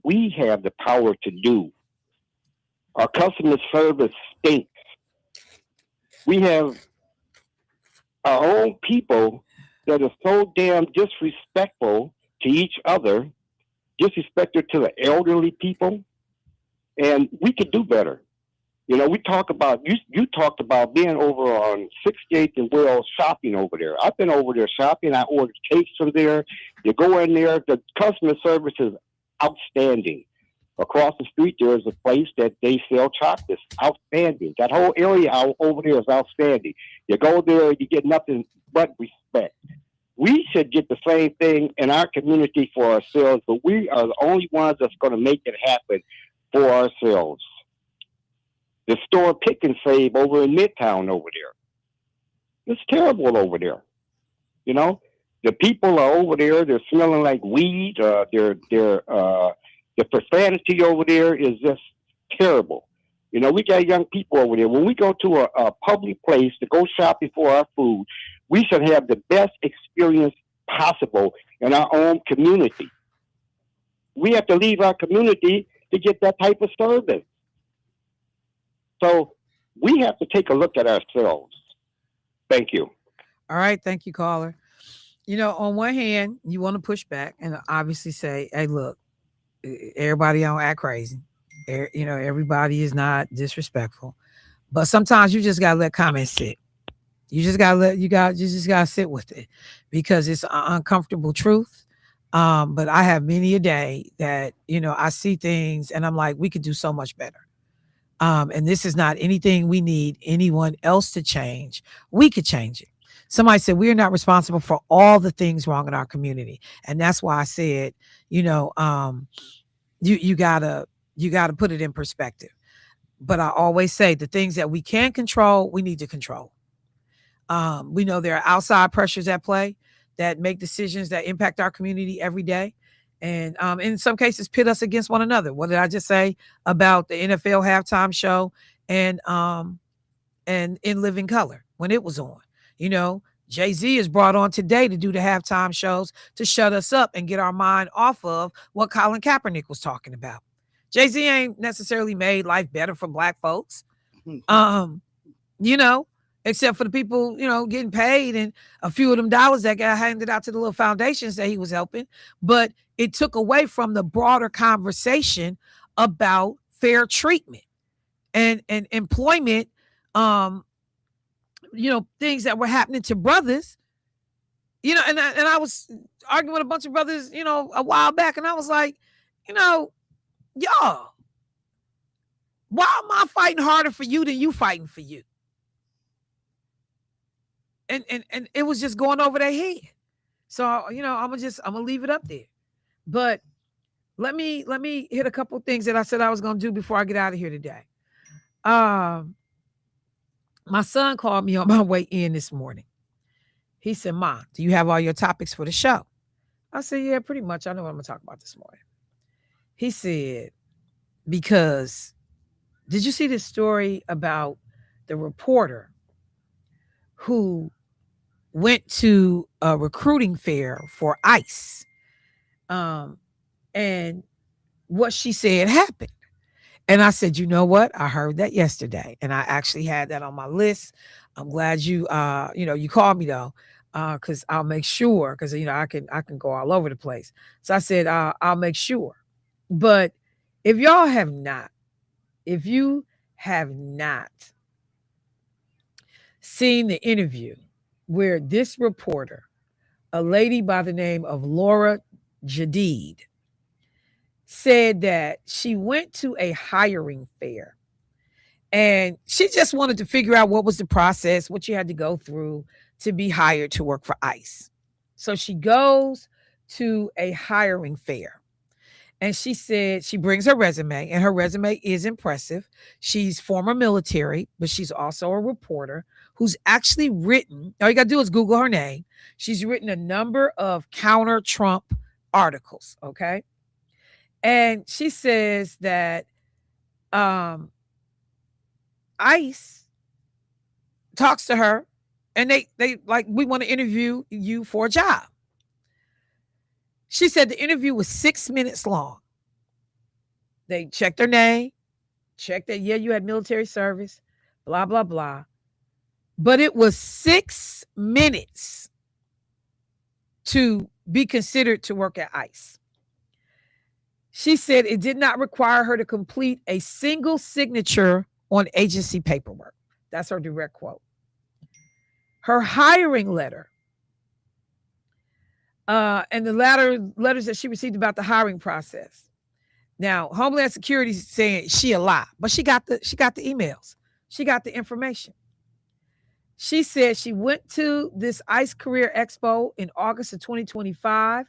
we have the power to do. Our customer service stinks. We have our own people that are so damn disrespectful to each other, disrespectful to the elderly people, and we could do better. You know, we talk about, you talked about being over on 68th and Wells shopping over there. I've been over there shopping. I ordered cakes from there. You go in there, the customer service is outstanding. Across the street, there is a place that they sell chocolates. Outstanding. That whole area over there is outstanding. You go there, you get nothing but respect. We should get the same thing in our community for ourselves, but we are the only ones that's going to make it happen for ourselves. The store Pick and Save over in Midtown over there. It's terrible over there. You know, the people are over there. They're smelling like weed. The profanity over there is just terrible. You know, we got young people over there. When we go to a public place to go shopping for our food, we should have the best experience possible in our own community. We have to leave our community to get that type of service. So we have to take a look at ourselves. Thank you. All right. Thank you, caller. You know, on one hand, you want to push back and obviously say, hey, look, everybody don't act crazy. You know, everybody is not disrespectful. But sometimes you just gotta let comments sit. You just gotta sit with it because it's an uncomfortable truth. But I have many a day that, you know, I see things and I'm like, we could do so much better. And this is not anything we need anyone else to change. We could change it. Somebody said we are not responsible for all the things wrong in our community. And that's why I said, you know, you gotta put it in perspective. But I always say the things that we can control, we need to control. We know there are outside pressures at play that make decisions that impact our community every day. And in some cases pit us against one another. What did I just say about the NFL halftime show and In Living Color when it was on? You know, Jay-Z is brought on today to do the halftime shows to shut us up and get our mind off of what Colin Kaepernick was talking about. Jay-Z ain't necessarily made life better for black folks. You know, except for the people, you know, getting paid and a few of them dollars that got handed out to the little foundations that he was helping. But it took away from the broader conversation about fair treatment and employment, you know, things that were happening to brothers, you know, and I was arguing with a bunch of brothers, you know, a while back. And I was like, you know, y'all, why am I fighting harder for you than you fighting for you? And it was just going over their head. So, you know, I'm gonna leave it up there. But let me hit a couple of things that I said I was gonna do before I get out of here today. My son called me on my way in this morning. He said, Mom, do you have all your topics for the show? I said, yeah, pretty much. I know what I'm gonna talk about this morning. He said, because did you see this story about the reporter who went to a recruiting fair for ICE? And what she said happened. And I said, you know what? I heard that yesterday. And I actually had that on my list. I'm glad you called me though, because I'll make sure, because, you know, I can go all over the place. So I said, I'll make sure. But if you have not seen the interview where this reporter, a lady by the name of Laura Jadid, said that she went to a hiring fair and she just wanted to figure out what was the process, what you had to go through to be hired to work for ICE. So she goes to a hiring fair And she said she brings her resume, and her resume is impressive. She's former military, but she's also a reporter who's actually written, all you got to do is Google her name. She's written a number of counter Trump articles, okay? And she says that ICE talks to her and they like, we want to interview you for a job. She said the interview was 6 minutes long. They checked her name, checked that, yeah, you had military service, blah, blah, blah. But it was 6 minutes to be considered to work at ICE. She said it did not require her to complete a single signature on agency paperwork. That's her direct quote. Her hiring letter and the letters that she received about the hiring process. Now, Homeland Security is saying she a lie, but she got the emails. She got the information. She said she went to this ICE Career Expo in August of 2025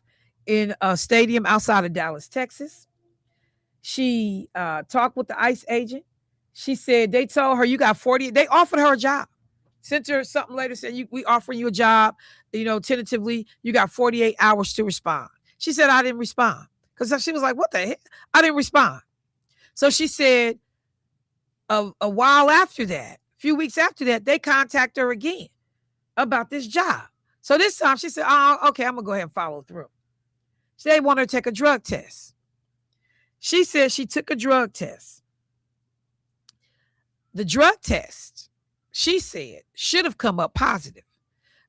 in a stadium outside of Dallas, Texas. She talked with the ICE agent. She said they told her you got 40. They offered her a job. Sent her something later, said we offering you a job, tentatively, you got 48 hours to respond. She said, I didn't respond. Because she was like, what the heck? I didn't respond. So she said a while after that, a few weeks after that, they contact her again about this job. So this time she said, oh, okay, I'm going to go ahead and follow through. So they want her to take a drug test. She said she took a drug test. The drug test, she said, should have come up positive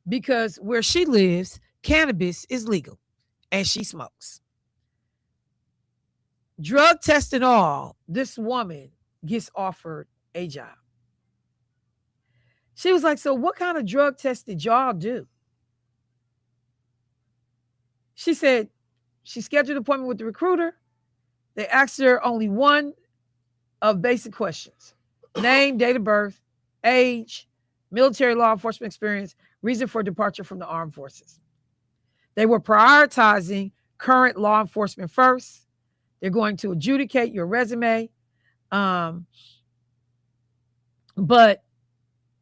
because where she lives, cannabis is legal and she smokes. Drug test and all, this woman gets offered a job. She was like, so what kind of drug test did y'all do? She said she scheduled an appointment with the recruiter. They asked her only one of basic questions: name, date of birth, age, military law enforcement experience, reason for departure from the armed forces. They were prioritizing current law enforcement first. They're going to adjudicate your resume. But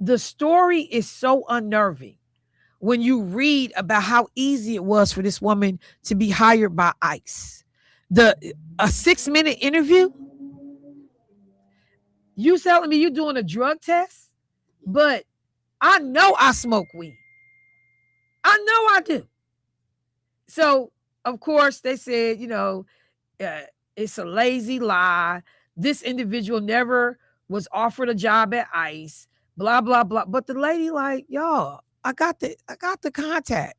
the story is so unnerving when you read about how easy it was for this woman to be hired by ICE. A 6-minute interview. You telling me you doing a drug test, but I know I smoke weed. I know I do. So, of course, they said, it's a lazy lie. This individual never was offered a job at ICE, blah, blah, blah. But the lady like, y'all, I got the contact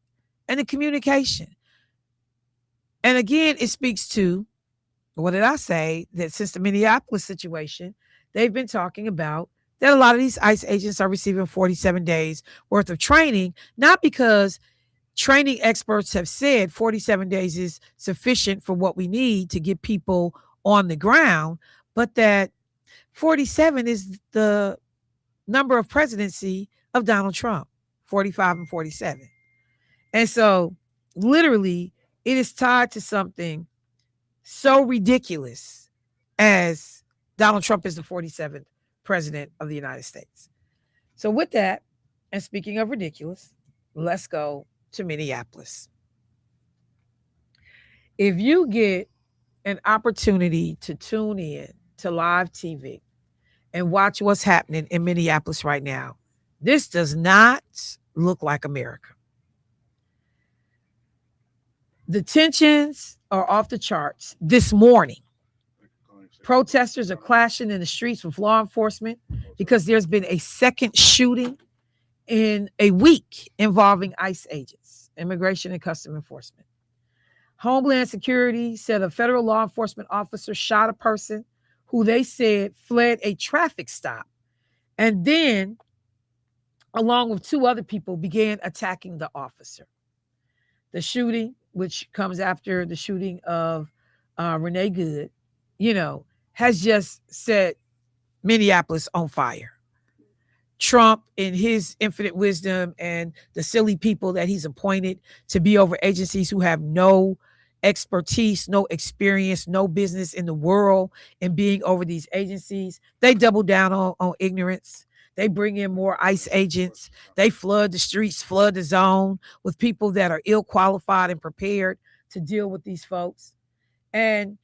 and the communication. And again, it speaks to, what did I say? That since the Minneapolis situation, they've been talking about that a lot of these ICE agents are receiving 47 days worth of training, not because training experts have said 47 days is sufficient for what we need to get people on the ground, but that 47 is the number of presidency of Donald Trump, 45 and 47. And so literally it is tied to something so ridiculous as Donald Trump is the 47th president of the United States. So with that, and speaking of ridiculous, let's go to Minneapolis. If you get an opportunity to tune in to live TV and watch what's happening in Minneapolis right now, this does not look like America. The tensions are off the charts this morning. Protesters are clashing in the streets with law enforcement because there's been a second shooting in a week involving ICE agents, Immigration and Customs Enforcement. Homeland Security said a federal law enforcement officer shot a person who they said fled a traffic stop and then, along with 2 other people, began attacking the officer. The shooting, which comes after the shooting of Renee Good, has just set Minneapolis on fire. Trump, in his infinite wisdom and the silly people that he's appointed to be over agencies who have no expertise, no experience, no business in the world in being over these agencies. They double down on ignorance. They bring in more ICE agents. They flood the streets, flood the zone with people that are ill qualified and prepared to deal with these folks. And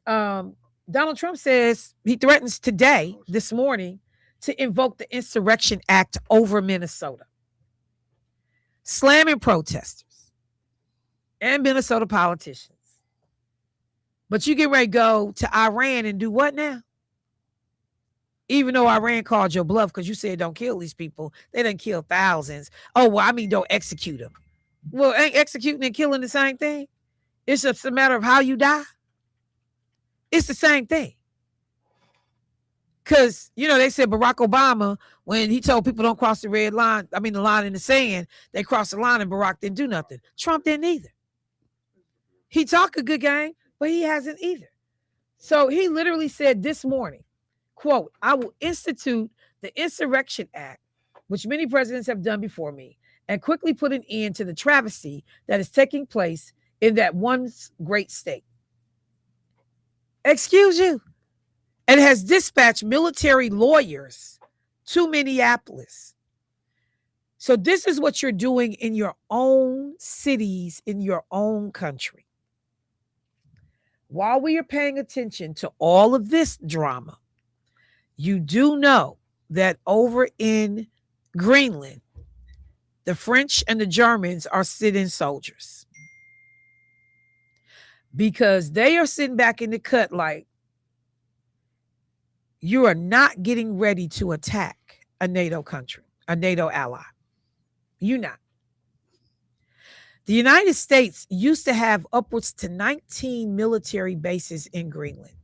Donald Trump says he threatens today, this morning, to invoke the Insurrection Act over Minnesota, slamming protesters and Minnesota politicians. But you get ready to go to Iran and do what now? Even though Iran called your bluff because you said don't kill these people, they done kill thousands. Oh, well, I mean, don't execute them. Well, ain't executing and killing the same thing? It's just a matter of how you die. It's the same thing. Because, they said Barack Obama, when he told people don't cross the red line, the line in the sand, they crossed the line and Barack didn't do nothing. Trump didn't either. He talked a good game, but he hasn't either. So he literally said this morning, quote, "I will institute the Insurrection Act, which many presidents have done before me, and quickly put an end to the travesty that is taking place in that once great state." Excuse you. And has dispatched military lawyers to Minneapolis. So this is what you're doing in your own cities, in your own country. While we are paying attention to all of this drama, you do know that over in Greenland, the French and the Germans are sit-in soldiers. Because they are sitting back in the cut like, you are not getting ready to attack a NATO country, a NATO ally. You're not. The United States used to have upwards to 19 military bases in Greenland.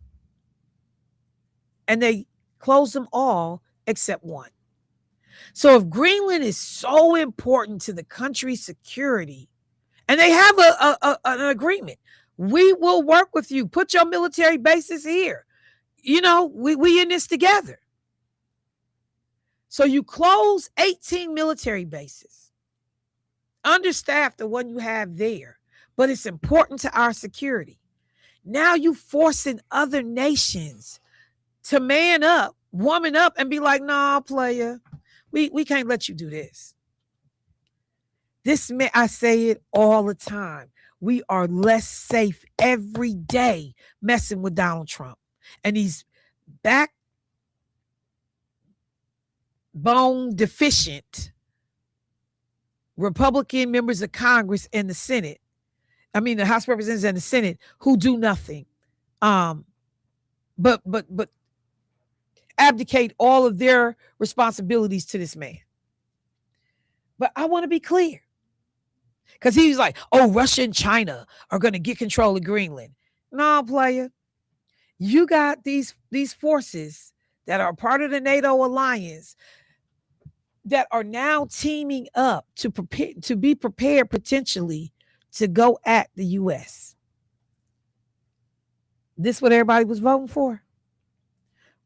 And they closed them all except one. So if Greenland is so important to the country's security, and they have an agreement, we will work with you. Put your military bases here. We in this together. So you close 18 military bases, understaffed the one you have there, but it's important to our security. Now you forcing other nations to man up, woman up, and be like, "Nah, player, we can't let you do this." I say it all the time. We are less safe every day messing with Donald Trump. And these backbone deficient Republican members of Congress and the Senate, the House of Representatives and the Senate, who do nothing, but abdicate all of their responsibilities to this man. But I want to be clear, because he was like, "Oh, Russia and China are going to get control of Greenland." No, player. You got these forces that are part of the NATO alliance that are now teaming up to be prepared potentially to go at the U.S. This is what everybody was voting for.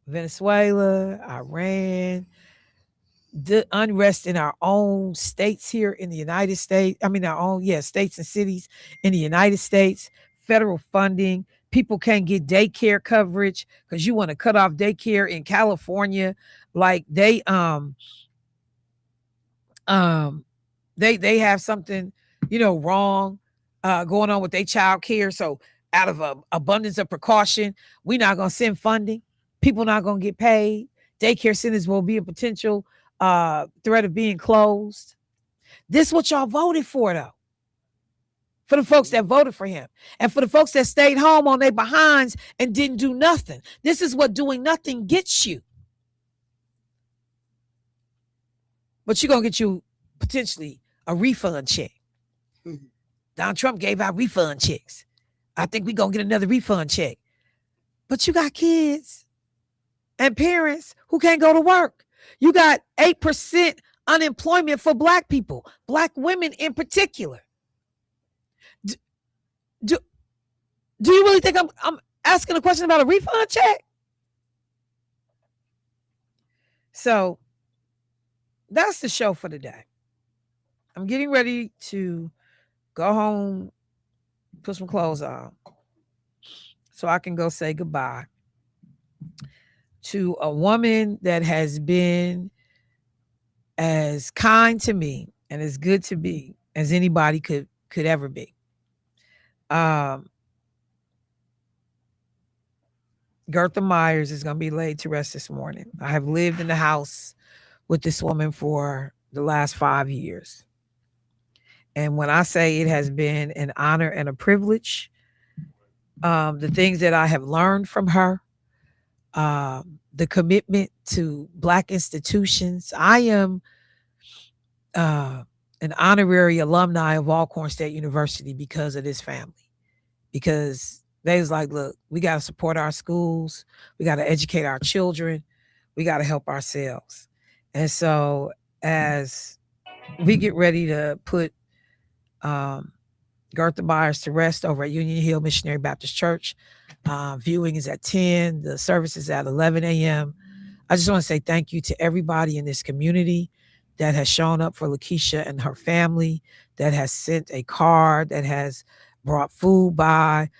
Venezuela, Iran, the unrest in our own states here in the United States. Our own, states and cities in the United States, federal funding. People can't get daycare coverage because you want to cut off daycare in California. Like they have something, wrong going on with their child care. So out of an abundance of precaution, we're not going to send funding. People not going to get paid. Daycare centers will be a potential threat of being closed. This is what y'all voted for, though. For the folks that voted for him. And for the folks that stayed home on their behinds and didn't do nothing. This is what doing nothing gets you. But you're going to get you potentially a refund check. Mm-hmm. Donald Trump gave out refund checks. I think we're going to get another refund check. But you got kids and parents who can't go to work. You got 8% unemployment for Black people, Black women in particular. Do you really think I'm asking a question about a refund check? So that's the show for today. I'm getting ready to go home, put some clothes on so I can go say goodbye to a woman that has been as kind to me and as good to me as anybody could ever be. Gertha Myers is going to be laid to rest this morning. I have lived in the house with this woman for the last 5 years. And when I say it has been an honor and a privilege, the things that I have learned from her, the commitment to Black institutions. I am an honorary alumni of Alcorn State University because of this family. Because they was like, look, we got to support our schools. We got to educate our children. We got to help ourselves. And so as we get ready to put Gertha Myers to rest over at Union Hill Missionary Baptist Church, viewing is at 10. The service is at 11 a.m. I just want to say thank you to everybody in this community that has shown up for Lakeisha and her family, that has sent a card, that has brought food by.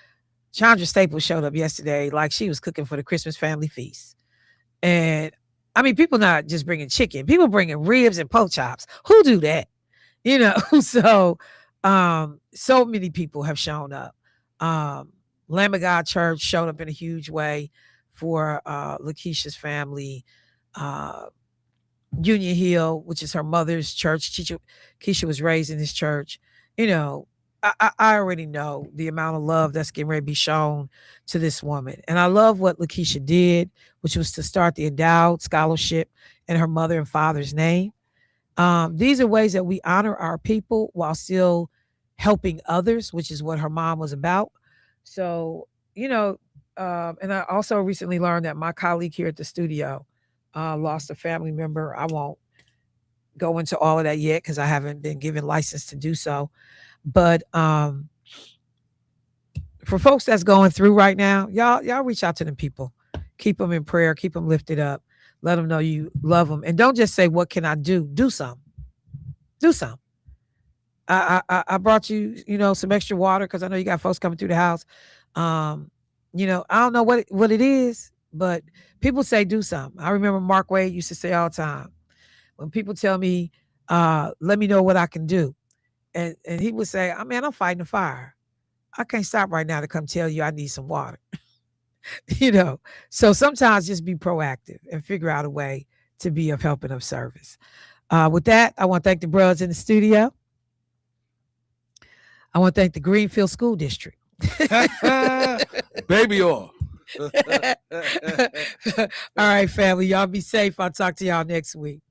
Chandra Staples showed up yesterday like she was cooking for the Christmas family feast. And I mean, people not just bringing chicken, people bringing ribs and pork chops. Who do that? You know, so many people have shown up. Lamb of God Church showed up in a huge way for Lakeisha's family. Union Hill, which is her mother's church. Keisha was raised in this church. You know, I already know the amount of love that's getting ready to be shown to this woman. And I love what Lakeisha did, which was to start the endowed scholarship in her mother and father's name. These are ways that we honor our people while still helping others, which is what her mom was about. So, you know, and I also recently learned that my colleague here at the studio lost a family member. I won't go into all of that yet because I haven't been given license to do so. But for folks that's going through right now, y'all reach out to them people. Keep them in prayer. Keep them lifted up. Let them know you love them. And don't just say, what can I do? Do something. Do something. I brought you, some extra water because I know you got folks coming through the house. I don't know what it is, but people say do something. I remember Mark Wade used to say all the time, when people tell me, let me know what I can do. And he would say, I'm fighting a fire. I can't stop right now to come tell you I need some water. So sometimes just be proactive and figure out a way to be of help and of service. With that, I want to thank the brothers in the studio. I want to thank the Greenfield School District. Baby oil. All right, family. Y'all be safe. I'll talk to y'all next week.